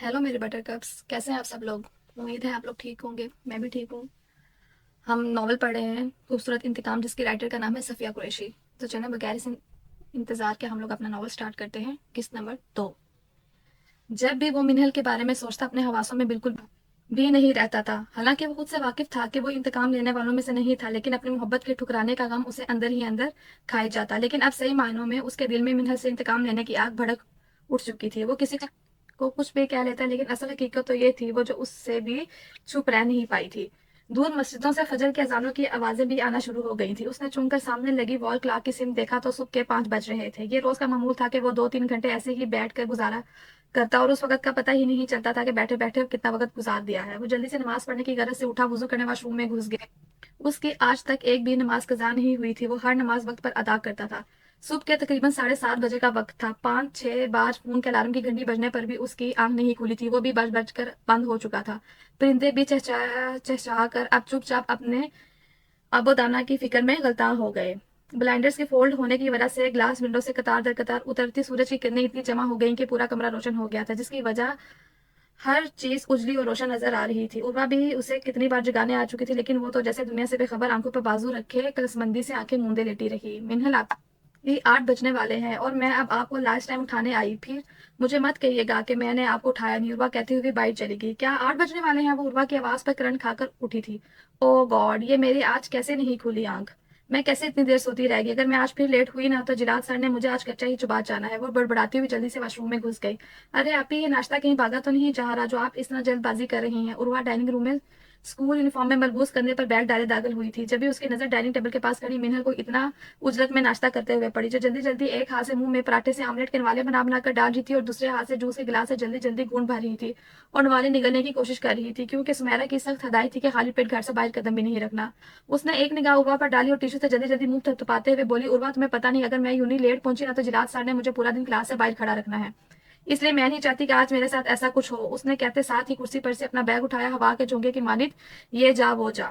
Hello मेरे butter cups, कैसे हैं आप सब लोग। उम्मीद है आप लोग ठीक होंगे, मैं भी ठीक हूँ। हम नॉवल पढ़ रहे हैं खूबसूरत इंतकाम, जिसके राइटर का नाम है सफ़िया कुरैशी। तो चलें बगैर इस इंतज़ार के हम लोग अपना नॉवल स्टार्ट करते हैं। किस्त नंबर 2। जब भी वो मिनहल के बारे में सोचता, अपने हवासों में बिल्कुल भी नहीं रहता था। हालांकि वो खुद से वाकिफ था कि वो इंतकाम लेने वालों में से नहीं था, लेकिन अपनी मोहब्बत के ठुकराने का गम उसे अंदर ही अंदर खाए जाता। लेकिन अब सही मायनों में उसके दिल में मिनहल से इंतकाम लेने की आग भड़क उठ चुकी थी। वो किसी को कुछ भी कह लेता, लेकिन असल हकीकत तो ये थी, वो जो उससे भी छुप रह नहीं पाई थी। दूर मस्जिदों से फजर के अजानों की आवाजें भी आना शुरू हो गई थी। उसने चुनकर सामने लगी वॉल क्लॉक की सिम देखा तो सुबह के 5 बज रहे थे। ये रोज का मामूल था कि वो 2-3 घंटे ऐसे ही बैठ कर गुजारा करता, और उस वक्त का पता ही नहीं चलता था कि बैठे बैठे कितना वक्त गुजार दिया है। वो जल्दी से नमाज पढ़ने की गरज से उठा, वुजू करने वाशरूम में घुस गया। उसकी आज तक एक भी नमाज कजा नहीं हुई थी। वो हर नमाज वक्त पर अदा करता था। सुबह के तकरीबन 7:30 बजे का वक्त था। 5-6 बार फोन के अलार्म की घंटी बजने पर भी उसकी आंख नहीं खुली थी। वो भी बज बज कर बंद हो चुका था। परिंदे भी चहचहा चहचहा कर अब चुपचाप अपने आबोदाना की फिक्र में गलतान हो गए। ब्लाइंडर्स के फोल्ड होने की वजह से ग्लास विंडो से कतार दर कतार उतरती सूरज की किरणें इतनी जमा हो गईं कि पूरा कमरा रोशन हो गया था, जिसकी वजह हर चीज उजली और रोशन नजर आ रही थी। उर्वा भी उसे कितनी बार जगाने आ चुकी थी, लेकिन वो तो जैसे दुनिया से बेखबर आंखों पर बाजू रखे कलसमंदी से आंखें मूंदे लेटी रही। मिन्हल, आप ये 8 बजने वाले हैं और मैं अब आपको लास्ट टाइम उठाने आई। फिर मुझे मत कहिएगा कि मैंने आपको उठाया नहीं। उर्वा कहती हुई बाइट चली गई। क्या 8 बजने वाले हैं? वो उर्वा की आवाज पर करंट खाकर उठी थी। ओ गॉड, ये मेरी आज कैसे नहीं खुली आंख। मैं कैसे इतनी देर सोती रहेगी। अगर मैं आज फिर लेट हुई ना तो जिराद सर ने मुझे आज कच्चा ही चुबा जाना है। वो बड़बड़ाती हुई जल्दी से वॉशरूम में घुस गई। अरे आप ही, ये नाश्ता कहीं भागा तो नहीं जा रहा जो आप इस तरह जल्दबाजी कर रही हैं। उर्वा डाइनिंग रूम में स्कूल यूनिफॉर्म में मलबूस कंधे पर बैग डाले दाखिल हुई थी। जब भी उसकी नजर डाइनिंग टेबल के पास खड़ी मिनहल को इतना उजरत में नाश्ता करते हुए पड़ी, जो जल्दी जल्दी एक हाथ से मुंह में पराठे से आमलेट के नवाले बना बनाकर डाल रही थी और दूसरे हाथ से जूस के गिलास से जल्दी जल्दी घूंट भर रही थी और नवाले निगलने की कोशिश कर रही थी, क्योंकि सुमेरा की सख्त हदायत थी कि खाली पेट घर से बाहर कदम भी नहीं रखना। उसने एक निगाह उर्वा पर डाली और टिश्यू से जल्दी जल्दी मुंह थपथपाते हुए बोली, उर्वा तुम्हें पता नहीं, अगर मैं यूं लेट पहुंची ना तो जिराज सर ने मुझे पूरा दिन क्लास से बाहर खड़ा रखना है। इसलिए मैं नहीं चाहती कि आज मेरे साथ ऐसा कुछ हो। उसने कहते साथ ही कुर्सी पर से अपना बैग उठाया, हवा के झोंके की मानित ये जा वो जा।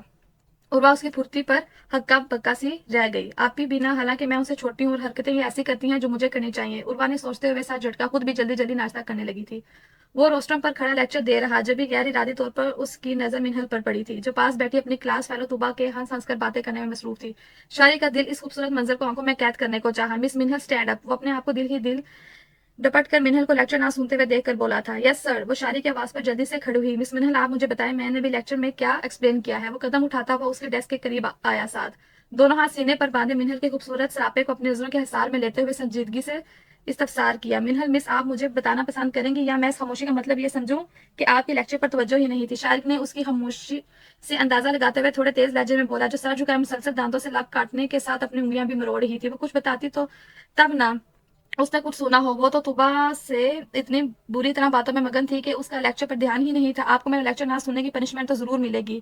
उर्वा उसकी फुर्ती पर हक्का बक्का सी रह गई। आप ही बिना, हालांकि मैं उनसे छोटी हूँ और हरकतें ये ऐसी करती हैं जो मुझे करनी चाहिए। उर्वा ने सोचते हुए साथ झटका, खुद भी जल्दी जल्दी नाश्ता करने लगी थी। वो रोस्टम पर खड़ा लेक्चर दे रहा, जब भी गैर इरादी तौर पर उसकी नजर मिनहल पर पड़ी थी, जो पास बैठी अपनी क्लास फेलो तुबा के हंस हंस कर बातें करने में मसरूफ थी। शारी का दिल इस खूबसूरत मंजर को आंखों में कैद करने को चाहा। Miss Minhal stand up. वो अपने आप को दिल ही दिल डपट कर मिनहल को लेक्चर ना सुनते हुए देखकर बोला था। Yes sir. वो शारी की आवाज पर जल्दी से खड़ी हुई। मिस मिनहल, आप मुझे बताएं, मैंने भी लेक्चर में क्या एक्सप्लेन किया है। वो कदम उठाता हुआ उसके डेस्क के करीब आया। साथ दोनों हाथ सीने पर बांधे मिनहल के खूबसूरत सरापे को अपनी नजरों के हिसार में लेते हुए संजीदगी से इस्तफसार किया। मिनहल मिस, आप मुझे बताना पसंद करेंगी या मैं इस खामोशी का मतलब ये समझूं कि आपके लेक्चर पर तवज्जो ही नहीं थी। शारिक ने उसकी खामोशी से अंदाजा लगाते हुए थोड़े तेज लहजे में बोला, जो सर झुकाए मुसलसल दांतों से लब काटने के साथ अपनी उंगलियां भी मरोड़ रही थी। वो कुछ बताती तो तब ना उसने कुछ सुना हो। वो तो तुबा से इतनी बुरी तरह बातों में मगन थी कि उसका लेक्चर पर ध्यान ही नहीं था। आपको मेरा लेक्चर ना सुनने की पनिशमेंट तो जरूर मिलेगी।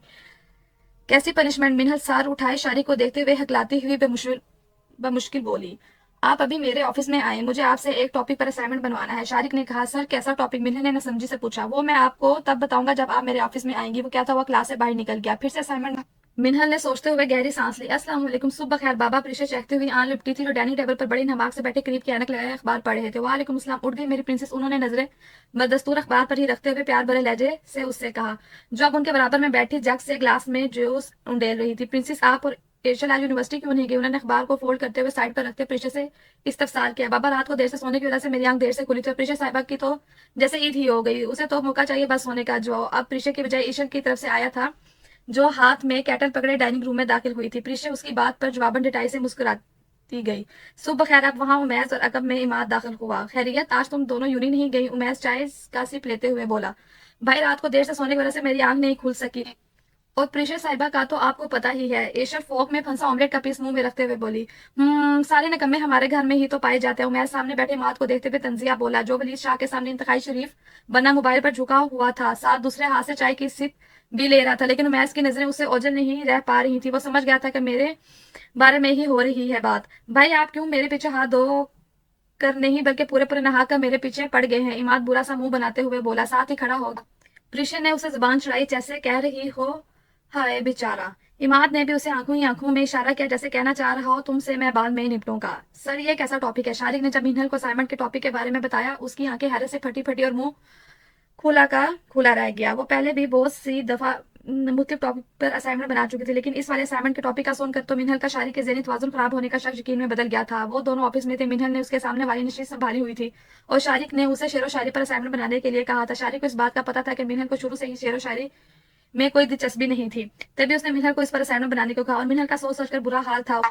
कैसी पनिशमेंट? मिनहल सार उठाए शारी को देखते हुए हकलाती हुई बमुश्किल बोली। आप अभी मेरे ऑफिस में आए, मुझे आपसे एक टॉपिक पर असाइनमेंट बनवाना है। शारिक ने कहा। सर कैसा टॉपिक? मिनहल ने नासमझी से पूछा। वो मैं आपको तब बताऊंगा जब आप मेरे ऑफिस में आएंगी। वो क्या था? वो क्लास से बाहर निकल गया। फिर से असाइनमेंट? मिनहल ने सोचते हुए गहरी सांस ली। अस्सलाम वालेकुम। सुबह खैर। बाबा प्रीशा चहकती हुई आन लिपटी थी, जो डाइनिंग टेबल पर बड़ी नमाक से बैठे करीब की ऐनक लगाए अखबार पढ़ रहे थे। वालेकुम अस्सलाम। उठ गई मेरी प्रिंसेस। उन्होंने नजरें बदस्तूर अखबार पर ही रखते हुए प्यार भरे लहजे से उससे कहा, जो अब उनके बराबर में बैठी जग से ग्लास में जूस उंडेल रही थी। प्रिंसेस, आप और एशल आज यूनिवर्सिटी क्यों नहीं गई? उन्होंने अखबार को फोल्ड करते हुए साइड पर रखते प्रीशा से इस्तफसार किया। बाबा, रात को देर से सोने की वजह से मेरी आंख देर से खुली थी और प्रीशा साहिबा की तो जैसे ईद ही हो गई। उसे तो मौका चाहिए बस सोने का, जो अब प्रीशा की बजाय ईशल की तरफ से आया था, जो हाथ में कैटल पकड़े डाइनिंग रूम में दाखिल हुई थी। प्रीशा उसकी बात पर जवाबन डिटाई से मुस्कुराती गई। सुबह खैर। अब वहां उमैस और अकब में इमाद दाखिल हुआ। खैरियत, आज तुम दोनों यूनी नहीं गई? उमैस चाय का सिप लेते हुए बोला। भाई, रात को देर से सोने की वजह से मेरी आंख नहीं खुल सकी, और प्रेशर साहिबा का तो आपको पता ही है। एशर फोक में फंसा ऑमलेट का पीस मुंह में रखते हुए बोली। सारे नकम्मे हमारे घर में ही तो पाए जाते हैं। उमैर सामने बैठे मात को देखते हुए तंजिया बोला, जो वलीद शाह के सामने इंतखाई शरीफ बना मोबाइल पर झुका हुआ था, साथ दूसरे हाथ से चाय की सिप भी ले रहा था। लेकिन उमैस की नजरें उससे ओझल नहीं रह पा रही थी। वो समझ गया था कि मेरे बारे में ही हो रही है बात। भाई, आप क्यों मेरे पीछे हाथ धो कर नहीं बल्कि पूरे पूरे नहा कर मेरे पीछे पड़ गए हैं? इमाद बुरा सा मुंह बनाते हुए बोला, साथ ही खड़ा हो। प्रिशा ने उसे जुबान चढ़ाई, जैसे कह रही हो हाय बेचारा। इमाद ने भी उसे आंखों ही आंखों में इशारा किया, जैसे कहना चाह रहा हो तुमसे मैं बाद में ही निपटूंगा। सर, ये कैसा टॉपिक है? शारिक ने जब मिनहल को असाइनमेंट के टॉपिक के बारे में बताया, उसकी आंखें हैरत से फटी फटी और मुंह खुला का खुला रह गया। वो पहले भी बहुत सी दफा मुख्तलिफ टॉपिक पर असाइनमेंट बना चुकी थी, लेकिन इस वाले असाइनमेंट के टॉपिक का सुनकर तो मिनहल का शारी के ज़हनी तवाज़ुन खराब होने का शक यकीन में बदल गया था। वो दोनों ऑफिस में थे। मिनहल ने उसके सामने वाली नशीद संभाली हुई थी और शारिक ने उसे शेर व शायरी पर असाइनमेंट बनाने के लिए कहा था। शारिक को इस बात का पता था कि मिनहल को शुरू से ही शेर व शायरी में कोई दिलचस्पी नहीं थी, तभी उसने मिनहल को इस पर असाइनमेंट बनाने को कहा और मिनहल का सोच सोचकर बुरा हाल था।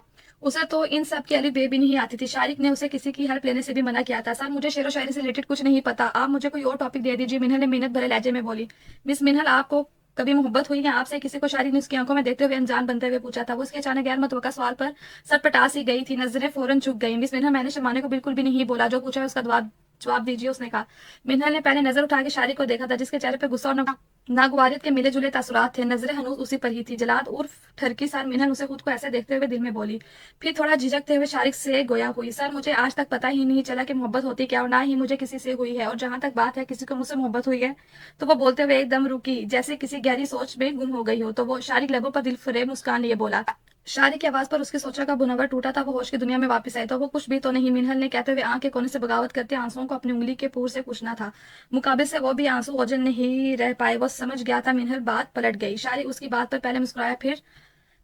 उसे तो इन सब की अली बे भी नहीं आती थी। शारिक ने उसे किसी की हेल्प लेने से भी मना किया था। सर, मुझे शेर व शायरी से रिलेटेड कुछ नहीं पता, आप मुझे कोई और टॉपिक दे दीजिए, मिनहल ने मिन्नत भरे लहजे में बोली। मिस मिनहल, आपको कभी मोहब्बत हुई है आपसे? किसी को शारिक ने उसकी आंखों में देखते हुए अनजान बनते हुए पूछा था। वो उसके अचानक गैर मुतवक्का सवाल पर सटपटा सी गई थी, नजरें फौरन झुक गई। मिस मिनहल, मैंने शर्माने को बिल्कुल भी नहीं बोला, जो पूछा है उसका जवाब जवाब दीजिए, उसने कहा। मिनहल ने पहले नजर उठा के शारिक को देखा था, जिसके चेहरे पर गुस्सा और नागवारियत के मिले जुले तासुरात थे। नजरें हनूज उसी पर ही थी। जलाद उर्फ ठरकी सर, मिनहल उसे खुद को ऐसे देखते हुए दिल में बोली। फिर थोड़ा झिझकते हुए शारिक से गोया हुई। सर, मुझे आज तक पता ही नहीं चला कि मोहब्बत होती क्या, और ना ही मुझे किसी से हुई है, और जहां तक बात है किसी को मुझसे मोहब्बत हुई है, तो वो बोलते हुए एकदम रुकी, जैसे किसी गहरी सोच में गुम हो गई हो। तो वो शारिक लबों पर दिल फरेब मुस्कान लिए बोला। शारिक की आवाज पर उसकी सोचा का बुनावर टूटा था। वो होश की दुनिया में वापस आई। तो वो कुछ भी तो नहीं, मिनहल ने कहते हुए आंख के कोने से बगावत करते आंसुओं को अपनी उंगली के पूर से पूछना था। मुकाबिल से वो भी आंसू ओझल नहीं रह पाए। वो समझ गया था मिनहल बात पलट गई। शारिक उसकी बात पर पहले मुस्कुराया, फिर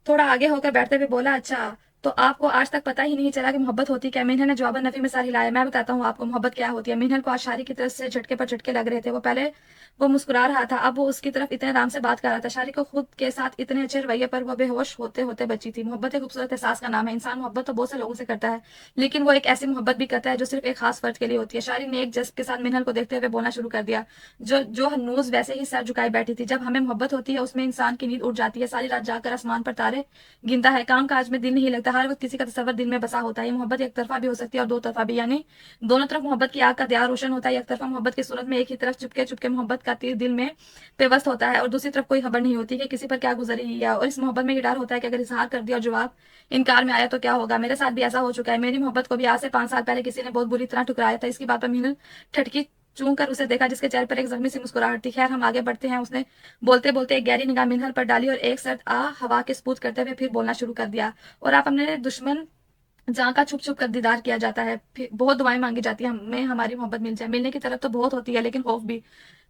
थोड़ा आगे होकर बैठते हुए बोला, अच्छा, तो आपको आज तक पता ही नहीं चला कि मोहब्बत होती क्या? मिनहल ने जवाबन नफी में सर हिलाया। मैं बताता हूँ आपको मोहब्बत क्या होती है। मिनहल को आज शारिक की तरफ से झटके पर झटके लग रहे थे। वो पहले वो मुस्कुरा रहा था, अब वो उसकी तरफ इतने आराम से बात कर रहा था। शारिक को खुद के साथ इतने अच्छे रवैये पर वो बेहोश होते होते बची थी। मोहब्बत एक खूबसूरत एहसास का नाम है। इंसान मोहब्बत तो बहुत से लोगों से करता है, लेकिन वो एक ऐसी मोहब्बत भी करता है जो सिर्फ एक खास फर्द के लिए होती है। शारिक ने एक जज्ब के साथ मिनहल को देखते हुए बोलना शुरू कर दिया, जो जो हनूज वैसे ही सर झुकाए बैठी थी। जब हमें मोहब्बत होती है, उसमें इंसान की नींद उड़ जाती है, सारी रात जाकर आसमान पर तारे गिनता है, काम काज में दिल नहीं लगता, हर वक्त किसी का तस्वर दिल में बसा होता है। ये मोहब्बत एक तरफा भी हो सकती है और दो तरफा भी, यानी दोनों तरफ मोहब्बत की आग का दिया रोशन होता है। एक तरफा मोहब्बत की सूरत में एक ही तरफ चुपके चुपके मोहब्बत का तीर दिल में पेवस्त होता है, और दूसरी तरफ कोई खबर नहीं होती कि किसी पर क्या गुजरी है। और इस मोहब्बत में ये डर होता है कि अगर इजहार कर दिया और जवाब इनकार में आया तो क्या होगा। मेरे साथ भी ऐसा हो चुका है। मेरी मोहब्बत को भी आज से 5 साल पहले किसी ने बहुत बुरी तरह ठुकराया था। इसकी बात पर मीनल ठटकी चूं कर उसे देखा, जिसके चेहरे पर एक जख्मी सी मुस्कुराहट थी। खैर, हम आगे बढ़ते हैं, उसने बोलते बोलते एक गहरी निगाह मिनहल पर डाली और एक सर्द हवा के सपूत करते हुए फिर बोलना शुरू कर दिया। और आप अपने दुश्मन जहाँ का छुप छुप कर दीदार किया जाता है, फिर बहुत दुआएं मांगी जाती है हमें हमारी मोहब्बत मिल जाए। मिलने की तरफ तो बहुत होती है, लेकिन खौफ भी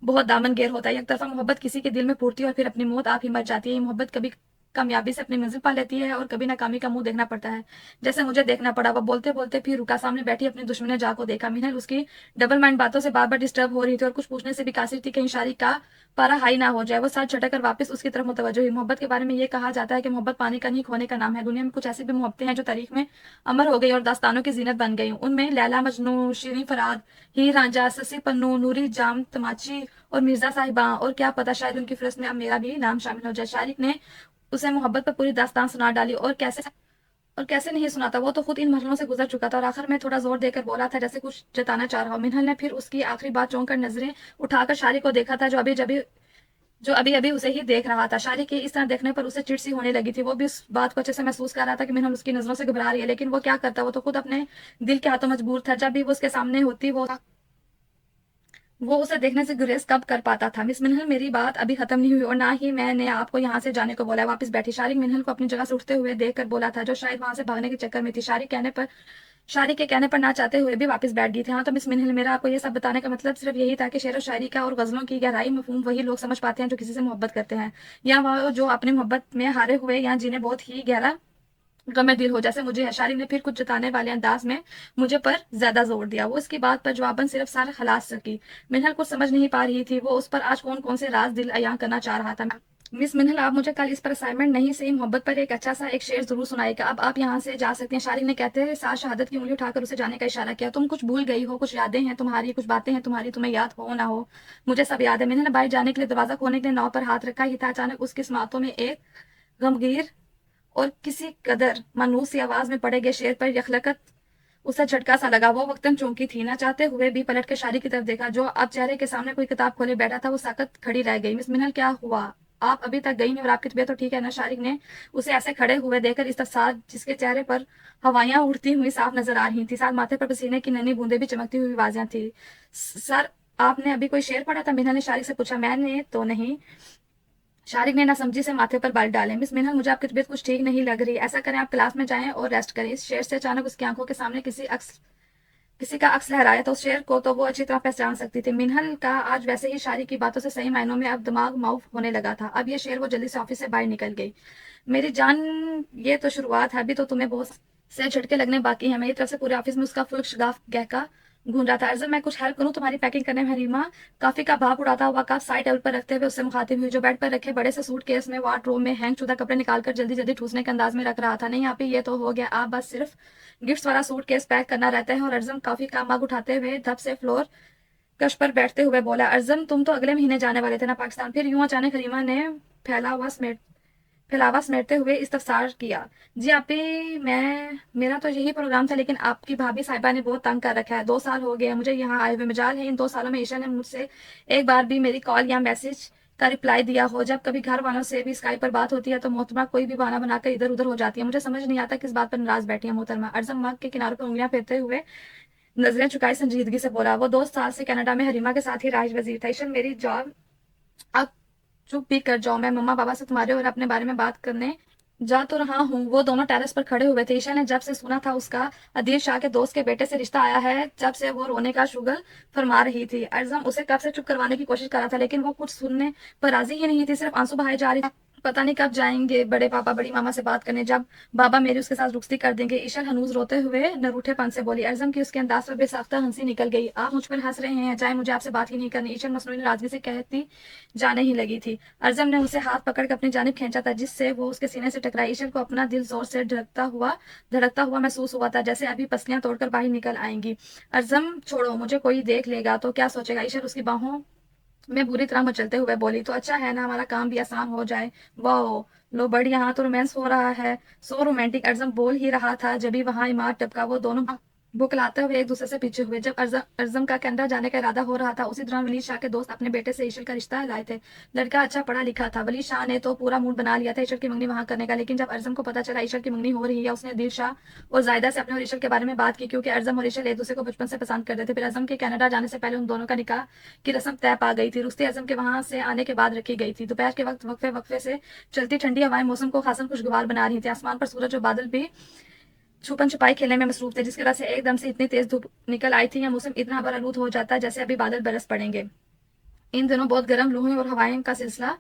बहुत दामनगेर होता है। एक तरफा मोहब्बत किसी के दिल में फूटती है और फिर अपनी मौत आप ही मर जाती है। ये मोहब्बत कभी कामयाबी से अपनी मंजिल पा लेती है और कभी नाकामी का मुंह देखना पड़ता है, जैसे मुझे देखना पड़ा। वो बोलते बोलते फिर रुका, सामने बैठी अपनी दुश्मन जा को देखा। मिनल उसकी डबल माइंड बातों से बार बार डिस्टर्ब हो रही थी और कुछ पूछने से भी कासिर थी, कहीं शारिक का पारा हाई ना हो जाए। वो सर झटक कर वापस उसकी तरफ मुतवज्जो हुई। मोहब्बत के बारे में ये कहा जाता है कि मोहब्बत पानी का नहीं खोने का नाम है। दुनिया में कुछ ऐसी भी मोहब्बतें हैं जो तारीख में अमर हो गई और दास्तानों की जीनत बन गई। उनमें लैला मजनू, शीरीन फराद, हीर रांझा, ससी पन्नू, नूरी जाम तमाची और मिर्जा साहिबा, और क्या पता शायद उनकी फहरिस्त में अब मेरा भी नाम शामिल हो जाए। शारिक ने उसे मोहब्बत पर पूरी दास्तान सुना डाली, और कैसे नहीं सुनाता, वो तो खुद इन मरहलों से गुजर चुका था। और आखिर में थोड़ा जोर देकर बोला था, जैसे कुछ जताना चाह रहा हो। मिनहल ने फिर उसकी आखिरी बात चौंक कर नजरें उठाकर शारिक को देखा था, जो अभी अभी उसे ही देख रहा था। शारिक के इस तरह देखने पर उसे चिढ़ सी होने लगी थी। वो भी उस बात को अच्छे से महसूस कर रहा था कि मिनहल उसकी नजरों से घबरा रही है, लेकिन वो क्या करता, वो तो खुद अपने दिल के हाथों मजबूर था। जब भी वो उसके सामने होती, वो उसे देखने से गुरेज कब कर पाता था। मिस मिनहल, मेरी बात अभी खत्म नहीं हुई और ना ही मैंने आपको यहाँ से जाने को बोला है। वापस बैठी शारिक मिनहल को अपनी जगह से उठते हुए देखकर बोला था, जो शायद वहां से भागने के चक्कर में थी। शारिक के कहने पर ना चाहते हुए भी वापस बैठ गई थी। हाँ, तो मिस मिनहल, मेरा आपको ये सब बताने का मतलब सिर्फ यही था कि शेर व शायरी का और गजलों की गहराई मफहूम वही लोग समझ पाते हैं जो किसी से मोहब्बत करते हैं, या वह जो अपनी मोहब्बत में हारे हुए या जिन्हें बहुत ही गहरा गमे दिल हो, जैसे मुझे है। शारिक ने फिर कुछ जताने वाले अंदाज में मुझे पर ज्यादा जोर दिया। वो इसकी बात पर जवाबन सिर्फ सर खलास सकी। मिनहल कुछ समझ नहीं पा रही थी, वो उस पर आज कौन कौन से राज दिल अयां करना चाह रहा था। मिस मिनहल, आप मुझे कल इस पर असाइनमेंट नहीं सही मोहब्बत पर एक अच्छा सा एक शेर जरूर सुनाएगा। अब आप यहाँ से जा सकते हैं। शारिक ने कहते हुए साथ शहादत की उंगली उठाकर उसे जाने का इशारा किया। तुम कुछ भूल गई हो, कुछ यादें हैं तुम्हारी, कुछ बातें हैं तुम्हारी, तुम्हें याद हो ना हो, मुझे सब याद है। मिनहल ने बाहर जाने के लिए दरवाजा खोलने के लिए नाव पर हाथ रखा ही था, अचानक उसकी समातों में एक गमगीर और किसी कदर मानूस सी आवाज में पड़े गए शेर पर यखलकत उसे झटका सा लगा। वो वक्तन चौंकी थी, ना चाहते हुए भी पलट के शारी की तरफ देखा, जो अब चेहरे के सामने कोई किताब खोले बैठा था। वो साकत खड़ी रह गई। मिस मिनल, क्या हुआ? आप अभी तक गई नहीं और आपकी तबीयत तो ठीक है ना? शारिक ने उसे ऐसे खड़े हुए देखकर इस साथ जिसके चेहरे पर हवाइयां उड़ती हुई साफ नजर आ रही थी, साथ माथे पर पसीने की नन्ही बूंदे भी चमकती हुई आवाजें थी। सर, आपने अभी कोई शेर पढ़ा था? मिनल ने शारिक से पूछा। मैंने तो नहीं। शारिक ने नासमझी से माथे पर बाल डाले। मिस मिनहल, मुझे आपकी तबीयत कुछ ठीक नहीं लग रही। ऐसा करें, आप क्लास में जाएं और रेस्ट करें। इस शेर से अचानक उसकी आंखों के सामने किसी अक्स किसी का अक्स लहराया तो उस शेर को तो वो अच्छी तरह पहचान सकती थी। मिनहल का आज वैसे ही शारी की बातों से सही मायनों में अब दिमाग माउफ होने लगा था। अब ये शेर वो जल्दी से ऑफिस से बाहर निकल गई। मेरी जान, ये तो शुरुआत है, अभी तो तुम्हें बहुत से झटके लगने बाकी हैं। मेरी तरफ से पूरे ऑफिस में उसका फुल शगाफ गहका घूम रहा था। अर्जुन, मैं कुछ हेल्प करूं तुम्हारी पैकिंग करने में? हरीमा काफी का भाप उड़ाता हुआ कप साइड टेबल पर रखते हुए उससे मुखातिब हुई, जो बेड पर रखे बड़े से सूटकेस में वार्डरोब में हैंग शुदा कपड़े निकालकर जल्दी जल्दी ठूसने के अंदाज में रख रहा था। नहीं आप ही, ये तो हो गया, आप बस सिर्फ गिफ्ट्स वाला सूटकेस पैक करना रहता है। और अर्जुन काफी का मग उठाते हुए धप से फ्लोर कश पर बैठते हुए बोला, अर्जुन तुम तो अगले महीने जाने वाले थे ना पाकिस्तान, फिर यूं अचानक? हरीमा ने फैला हुआ समेट फैलावा समेटते हुए इस्तफसार किया। जी आपी, मेरा तो यही प्रोग्राम था, लेकिन आपकी भाभी साहिबा ने बहुत तंग कर रखा है। 2 साल हो गए मुझे यहाँ आए हुए। मजाल है इन 2 सालों में ईशा ने मुझसे एक बार भी मेरी कॉल या मैसेज का रिप्लाई दिया हो। जब कभी घर वालों से भी स्काइप पर बात होती है तो मोहतरमा कोई भी बहाना बनाकर इधर उधर हो जाती है। मुझे समझ नहीं आता किस बात पर नाराज बैठी है मोहतरमा। अर्जुन मग के किनारों पर उंगलियां फेरते हुए नजरें चुकाई संजीदगी से बोला, वो 2 साल से कनाडा में हरीमा के साथ ही राज वजीर था। ईशन मेरी जॉब, अब चुप भी कर जाओ। मैं मम्मा पापा से तुम्हारे और अपने बारे में बात करने जा तो रहा हूँ। वो दोनों टेरेस पर खड़े हुए थे। ईशा ने जब से सुना था उसका अदील शाह के दोस्त के बेटे से रिश्ता आया है, जब से वो रोने का शुगर फरमा रही थी। अर्जम उसे कब से चुप करवाने की कोशिश कर रहा था, लेकिन वो कुछ सुनने पर राजी ही नहीं थी, सिर्फ आंसू बहाए जा रही थी। पता नहीं कब जाएंगे बड़े पापा बड़ी मामा से बात करने, जब बाबा मेरी उसके साथ रुखसती कर देंगे। ईशा हनूज रोते हुए नरूठेपन से बोली। अर्जम की उसके अंदाज पर बेसाख्ता हंसी निकल गई। आप मुझ पर हंस रहे हैं, चाहे मुझे आपसे बात ही नहीं करनी। ईशा मसनूई नाराजगी से कहती जाने ही लगी थी। अर्जम ने उसे हाथ पकड़कर अपनी जानिब खींचा था, जिससे वो उसके सीने से टकराई। ईशा को अपना दिल जोर से धड़कता हुआ महसूस हुआ था, जैसे अभी पसलियां तोड़कर बाहर निकल आएंगी। अर्जम छोड़ो, मुझे कोई देख लेगा तो क्या सोचेगा? ईशा उसकी बाहों में बुरी तरह मचलते हुए बोली, तो अच्छा है ना, हमारा काम भी आसान हो जाए। वाह, लो बड़ी, यहाँ तो रोमांस हो रहा है, सो रोमांटिक। अर्जम बोल ही रहा था जब वहां इमारत टपका। वो दोनों बुकलाते हुए एक दूसरे से पीछे हुए। जब अर्जम का कनाडा जाने का इरादा हो रहा था, उसी दौरान वलीद शाह के दोस्त अपने बेटे से ईशल का रिश्ता लाए थे। लड़का अच्छा पढ़ा लिखा था। वलीद शाह ने तो पूरा मूड बना लिया था ईशल की मंगनी वहां करने का। लेकिन जब अर्जम को पता चला ईशल की मंगनी हो रही है, उसने दिल शाह और जायदा से अपने और ईशल के बारे में बात की, क्योंकि अर्जम और ईशल एक दूसरे को बचपन से पसंद करते थे। फिर अर्जम के कनाडा जाने से पहले उन दोनों का निकाह की रस्म तय पा गई थी। रुस्ती अर्जम के वहां से आने के बाद रखी गई थी। दोपहर के वक्त वक्फे वक्फे से चलती ठंडी हवाएं मौसम को खासन खुशगवार बना रही थी। आसमान पर सूरज और बादल भी छुपन छुपाई खेलने में मसरूफ थे, जिसकी वजह से एकदम से इतनी तेज धूप निकल आई थी या मौसम इतना बरालूद हो जाता जैसे अभी बादल बरस पड़ेंगे। इन दिनों बहुत गर्म लूहें और हवाएं का सिलसिला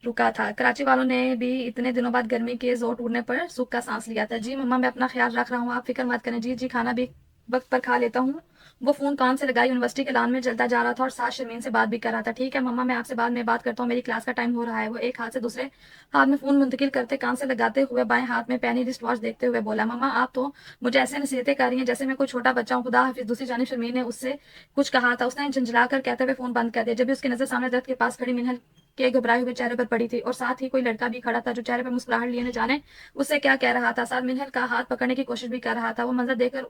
रुका था। कराची वालों ने भी इतने दिनों बाद गर्मी के जोर टूटने पर सुख का सांस लिया था। जी मम्मा, मैं अपना ख्याल रख रहा हूँ, आप फिक्र मत करें। जी जी, खाना भी वक्त पर खा लेता हूँ। वो फोन कान से लगाई यूनिवर्सिटी के लान में जलता जा रहा था और साथ शर्मीन से बात भी कर रहा था। ठीक है मम्मा, मैं आपसे बाद में बात करता हूँ, मेरी क्लास का टाइम हो रहा है। वो एक हाथ से दूसरे हाथ में फोन मुंतकिल करते कान से लगाते हुए बाएं हाथ में पैनी रिस्ट वॉच देखते हुए बोला, मम्मा आप तो मुझे ऐसे नसीहतें कर रही हैं जैसे मैं कोई छोटा बच्चा हूँ, खुदा हाफिज। दूसरी जानिब शर्मीन ने उससे कुछ कहा था, उसने झंझला कर कहते हुए फोन बंद कर दिया। जब भी उसकी नजर सामने दरख्त के पास खड़ी मिनहल के घबराए हुए चेहरे पर पड़ी थी, और साथ ही कोई लड़का भी खड़ा था जो चेहरे पर मुस्कुराहट लिए न जाने उससे क्या कह रहा था। साथ मिनहल का हाथ पकड़ने की कोशिश भी कर रहा था। वो मंजर देखकर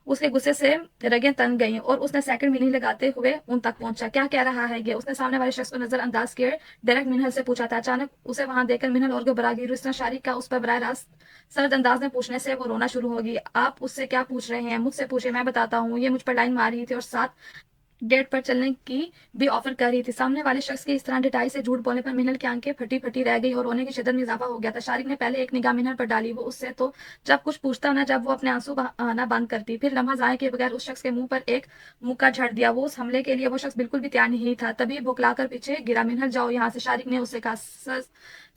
उसके गुस्से से रगें तन गईं और उसने सेकंड मीनिंग लगाते हुए उन तक पहुंचा। क्या कह रहा है ये? उसने सामने वाले शख्स को नजरअंदाज किए डायरेक्ट मिनहल से पूछा था। अचानक उसे वहां देखकर मिनहल और घबरा गई। रुस्ना शारिक का उस पर बराह रास्त सर्द अंदाज में पूछने से वो रोना शुरू होगी। आप उससे क्या पूछ रहे हैं? मुझसे पूछे, मैं बताता हूँ। ये मुझ पर लाइन मार रही थी और साथ डेट पर चलने की भी ऑफर कर रही थी। सामने वाले शख्स की इस तरह डिटाई से झूठ बोलने पर मिनल की आंखें फटी फटी रह गई और रोने की शिद्दत में इजाफा हो गया था। शारिक ने पहले एक निगाह मिनल पर डाली। वो उससे तो जब कुछ पूछता ना, जब वो अपने आंसू आना बंद करती। फिर लम्हा जाए के बगैर उस शख्स के मुंह पर एक मुक्का झड़ दिया। वो उस हमले के लिए वो शख्स बिल्कुल भी तैयार नहीं था। तभी बुकलाकर पीछे गिरा। मिनहल जाओ यहाँ से, शारिक ने उससे कहा।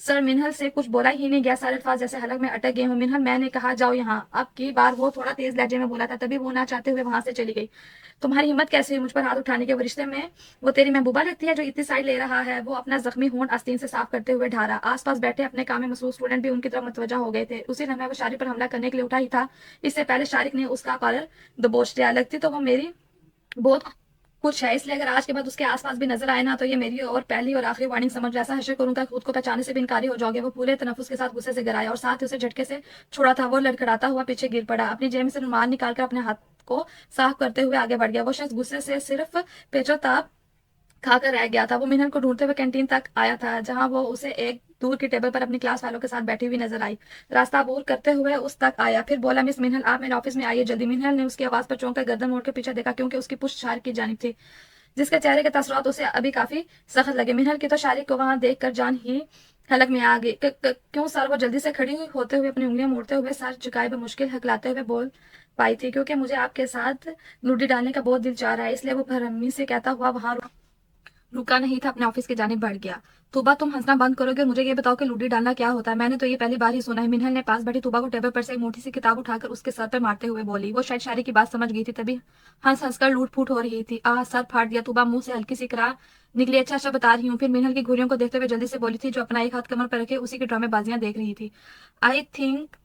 सर मिनहल से कुछ बोला ही नहीं गया। सारे अल्फाज जैसे हलक में अटक गए हूँ। मिनहल, मैंने कहा जाओ यहाँ। अब की बार वो थोड़ा तेज लहजे में बोला था, तभी वो ना चाहते हुए वहां से चली गई। तुम्हारी हिम्मत कैसे हुई मुझ पर हाथ उठाने के? वो रिश्ते में वो तेरी महबूबा लगती है जो इतनी साइड ले रहा है? वो अपना जख्मी होंठ आस्तीन से साफ करते हुए ढारा। आसपास बैठे अपने काम में मसरूफ स्टूडेंट भी उनकी तरफ मुतवजा हो गए थे। उसी लम्हे वो शारिक पर हमला करने के लिए उठा ही था, इससे पहले शारिक ने उसका कॉलर दबोच लिया। लगती तो वो मेरी बहुत कुछ है, इसलिए अगर आज के बाद उसके आसपास भी नजर आए ना, तो ये मेरी और पहली और आखिरी वार्निंग समझ। ऐसा हशर करूंगा खुद को पहचाने से भी इनकारी हो जाओगे। वो पूरे तनफुस के साथ गुस्से से गिराया और साथ ही उसे झटके से छोड़ा था। वो लड़खड़ाता हुआ पीछे गिर पड़ा। अपनी जेब में से रुमाल निकालकर अपने हाथ को साफ करते हुए आगे बढ़ गया। वो शख्स गुस्से से सिर्फ पेचोताप खाकर रह गया था। वो मिनल को ढूंढते हुए कैंटीन तक आया था, जहां वो उसे एक दूर की टेबल पर अपनी क्लास वालों के साथ बैठी हुई नजर आई। रास्ता अबूर करते हुए उस तक आया, फिर बोला, मिस मिनहल आप मेरे ऑफिस में आइए जल्दी। मिनहल ने उसकी आवाज पर चौंक कर गर्दन मोड़ के पीछे देखा, क्योंकि उसकी पुष्ट शारिक की जानिब थी, जिसके चेहरे के तसरात उसे अभी काफी सख्त लगे। मिनहल की तो शारिक को वहां देखकर जान ही हलक में आ गई। क्यों सर? वो जल्दी से खड़ी हुई होते हुए अपनी उंगलियां मोड़ते हुए सर झुकाए बमुश्किल हकलाते हुए बोल पाई थी, क्योंकि मुझे आपके साथ लूडी डालने का बहुत दिल चाह रहा है। इसलिए वो बेरहमी से कहता हुआ वहां रुका नहीं था, अपने ऑफिस की जानिब बढ़ गया। तूबा, तुम हंसना बंद करोगे और मुझे ये बताओ कि लूडी डालना क्या होता है? मैंने तो ये पहली बार ही सुना है। मिनहल ने पास बैठी तूबा को टेबल पर से एक मोटी सी किताब उठाकर उसके सर पर मारते हुए बोली। वो शायद शायरी की बात समझ गई थी, तभी हंस हंसकर लूट फूट हो रही थी। सर फाड़ दिया। तूबा मुंह से हल्की सी कराह निकली। अच्छा अच्छा, बता रही हूँ। फिर मिनहल की घुड़ियों को देखते हुए जल्दी से बोली थी, जो अपना एक हाथ कमर पर रखे उसी की ड्रामेबाजियां देख रही थी। आई थिंक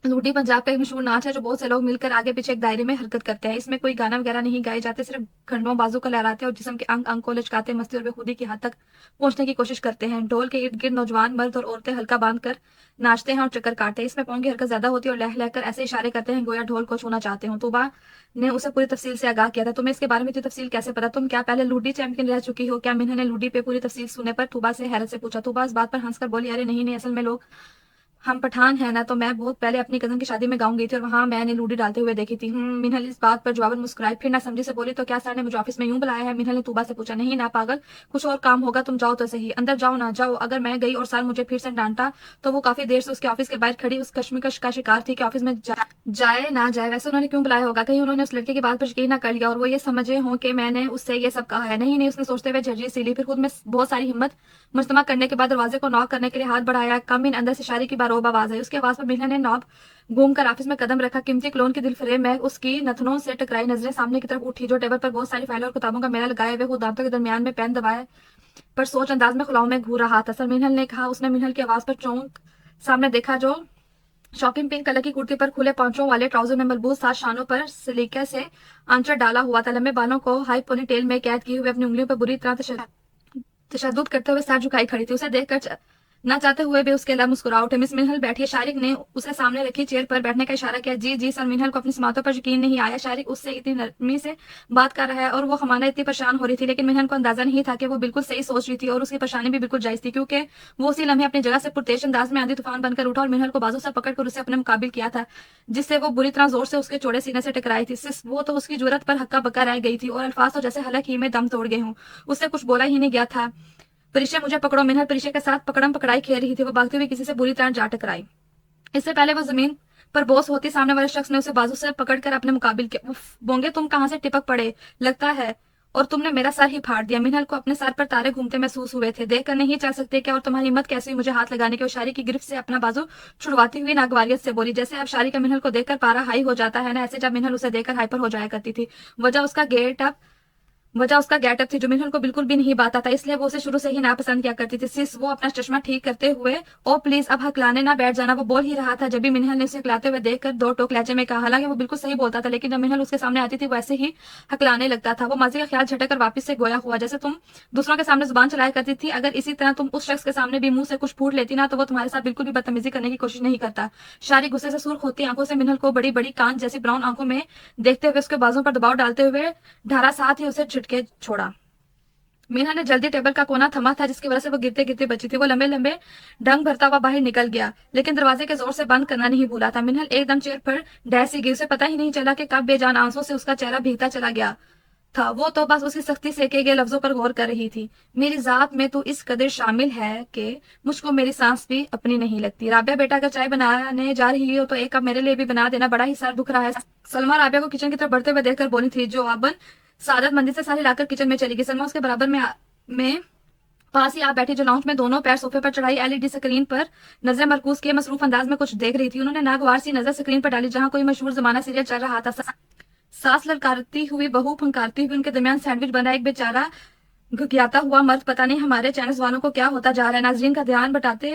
लूडी पंजाब का एक मशहूर नाच है, जो बहुत से लोग मिलकर आगे पीछे एक दायरे में हरकत करते हैं। इसमें कोई गाना वगैरह नहीं गाए जाते, सिर्फ खंडों बाजू को लहराते और जिस्म के अंग अंग को लचकाते मस्ती और बेखुदी की हद तक पहुंचने की कोशिश करते हैं। ढोल के इर्द गिर्द नौजवान मर्द और औरतें हल्का बांध कर नाचते हैं और चक्कर काटते हैं। इसमें पाँव की हरकत ज्यादा होती है और लह लह कर ऐसे इशारे करते हैं गोया ढोल को छूना चाहते हो। तोबा ने उसे पूरी तफसील से आगाह किया था। तुम्हें इसके बारे में इतनी तफसील कैसे पता? तुम क्या पहले लूडी चैंपियन रह चुकी हो क्या? मिन्हा ने लूडी पे पूरी तफसील सुनने पर तूबा से हैरत से पूछा। तूबा इस बात पर हंसकर बोली, अरे नहीं नहीं, असल में लोग हम पठान है ना, तो मैं बहुत पहले अपनी कजन की शादी में गाँव गई थी और वहां मैंने लूडी डालते हुए देखी थी। मिनहल इस बात पर जवाबन मुस्कुराई, फिर ना समझी से बोली, तो क्या सर ने मुझे ऑफिस में यूं बुलाया है? मिनहल ने तूबा से पूछा। नहीं ना पागल, कुछ और काम होगा, तुम जाओ तो सही। अंदर जाओ ना जाओ। अगर मैं गई और सर मुझे फिर से डांटा तो वो काफी देर से उसके ऑफिस के बाहर खड़ी उस कश्मकश का शिकार थी कि ऑफिस में जाए ना जाए। वैसे उन्होंने क्यों बुलाया होगा? कहीं उन्होंने उस लड़के की बात पर यकीन ना कर लिया और वो ये समझे हो कि मैंने उससे ये सब कहा है? नहीं नहीं, उसने सोचते हुए झर्री सी ली, फिर खुद में बहुत सारी हिम्मत मुजतमा करने के बाद दरवाजे को नॉक करने के लिए हाथ बढ़ाया। कम इन अंदर से शारी की बारोब आवाज आई। उसकी आवाज पर मिन्हा ने नॉब घूम कर ऑफिस में कदम रखा। कीमती क्लोन की दिल फरेब में उसकी नथनों से टकराई नजरें सामने की तरफ उठी, जो टेबल पर बहुत सारी फाइलों और किताबों का मेला लगाए हुए खुद दांतों के दरमियान में पेन दबाए पर सोच अंदाज में खुलाओं में घूर रहा था। सर, मिन्हल ने कहा। उसने मिन्हल की आवाज पर चौंक सामने देखा, जो शॉकिंग पिंक कलर की कुर्ती पर खुले पांचों वाले ट्राउजर में मलबूस सात शानों पर सलीके से आंचर डाला हुआ था। लंबे बालों को हाई पोनी टेल में कैद किए हुए अपनी उंगलियों पर बुरी तरह तशद्दुद करते हुए सर झुकाई खड़ी थी। उसे देखकर ना चाहते हुए भी उसके लब मुस्कुरा उठे। मिस मिनहल बैठी। शारिक ने उसे सामने रखी चेयर पर बैठने का इशारा किया। जी जी सर। मिनहल को अपनी समातों पर यकीन नहीं आया। शारिक उससे इतनी नरमी से बात कर रहा है और वो हमारा इतनी परेशान हो रही थी, लेकिन मिनहल को अंदाजा नहीं था कि वो बिल्कुल सही सोच रही थी और उसकी परेशानी भी बिल्कुल जायज थी, क्योंकि वो उसी लम्हे अपनी जगह से पुरतेश अंदाज में आंधी तूफान बनकर उठा और मिनहल को बाजू से पकड़कर उसे अपने मुकाबिल किया था, जिससे वो बुरी तरह जोर से उसके चौड़े सीने से टकराई थी। सिर्फ वो तो उसकी जरूरत पर हक्का बक्का रह गई थी और अल्फाज तो जैसे हलक ही में दम तोड़ गए हूँ। उससे कुछ बोला ही नहीं गया था। परिशे, मुझे पकड़ो। मिनहल परिशे के साथ पकड़म पकड़ाई खेल रही थी। वो भागती हुई किसी से बुरी तरह जा टकराई। इससे पहले वो जमीन पर बोस होती, सामने वाले शख्स ने उसे बाजू से पकड़कर अपने मुकाबिल किया। उफ बोंगे, तुम कहां से टिपक पड़े लगता है, और तुमने मेरा सर ही फाड़ दिया। मिनहल को अपने सर पर तारे घूमते महसूस हुए थे। देखकर नहीं चल सकते क्या? और तुम्हारी हिम्मत कैसे हुई मुझे हाथ लगाने की? और शारी की गिरफ्त से अपना बाजू छुड़वाती हुई नागवारियत से बोली। जैसे अब शारी का मिनहल को देखकर पारा हाई हो जाता है ना, ऐसे जब मिनहल उसे देखकर हाइपर हो जाया करती थी। वजह उसका गेटअप थी, जो मिनहल को बिल्कुल भी नहीं बाता था, इसलिए वो उसे शुरू से ही नापसंद किया करती थी। सिस, वो अपना चश्मा ठीक करते हुए, ओ प्लीज अब हकलाने ना बैठ जाना, वो बोल ही रहा था, जब भी मिनहल ने उसे हकलाते हुए देखकर दो टोक लहजे में कहा। हालांकि वो बिल्कुल सही बोलता था, लेकिन जब मिनहल उसके सामने आती थी वो ऐसे ही हकलाने लगता था। वो माजी का ख्याल झटक कर वापिस से गोया हुआ। जैसे तुम दूसरों के सामने जुबान चलाया करती थी, अगर इसी तरह तुम उस शख्स के सामने भी मुंह से कुछ फूट लेती ना, तो वो तुम्हारे साथ बिल्कुल भी बदतमीजी करने की कोशिश नहीं करता। शारी गुस्से से सुर्ख होती आंखों से मिनहल को बड़ी बड़ी कांच जैसी ब्राउन आंखों में देखते हुए उसके बाजों पर दबाव डालते हुए ढारा साथ ही उसे झटके छोड़ा। मीना ने जल्दी टेबल का कोना थमा था, जिसकी वजह से वो गिरते गिरते बची थी। वो लंबे लंबे डंग भरता हुआ बाहर निकल गया, लेकिन दरवाजे के जोर से बंद करना नहीं भूला था। मिनहल एकदम चेयर पर डह सी गई। उसे पता ही नहीं चला कि कब बेजान आंसू से उसका चेहरा भीगता चला गया था। वो तो बस उसकी सख्ती से कहे गए लफ्जों पर गौर कर रही थी। मेरी जात में तो इस कदर शामिल है कि मुझको मेरी सांस भी अपनी नहीं लगती। राबिया बेटा, अगर चाय बनाने जा रही हो तो एक कप मेरे लिए भी बना देना, बड़ा ही सर दुख रहा है। सलमा राबिया को किचन की तरफ बढ़ते हुए देखकर बोली थी, जो आबन सादत मंदी से सारी लाकर किचन में चली गई। सलमा उसके बराबर में पास ही आप बैठी, जो लाउंज में दोनों पैर सोफे पर चढ़ाई एलईडी स्क्रीन पर नजर मरकूज किए मसरूफ अंदाज में कुछ देख रही थी। उन्होंने नागवार सी नजर स्क्रीन पर डाली, जहां कोई मशहूर जमाना सीरियल चल रहा था। सांस ललकारती हुई बहू फंकारती हुई उनके दरमियान सैंडविच बना एक बेचारा घुघियाता हुआ मर्द। पता नहीं हमारे चैनल्स वालों को क्या होता जा रहा है। नाजरीन का ध्यान बटाते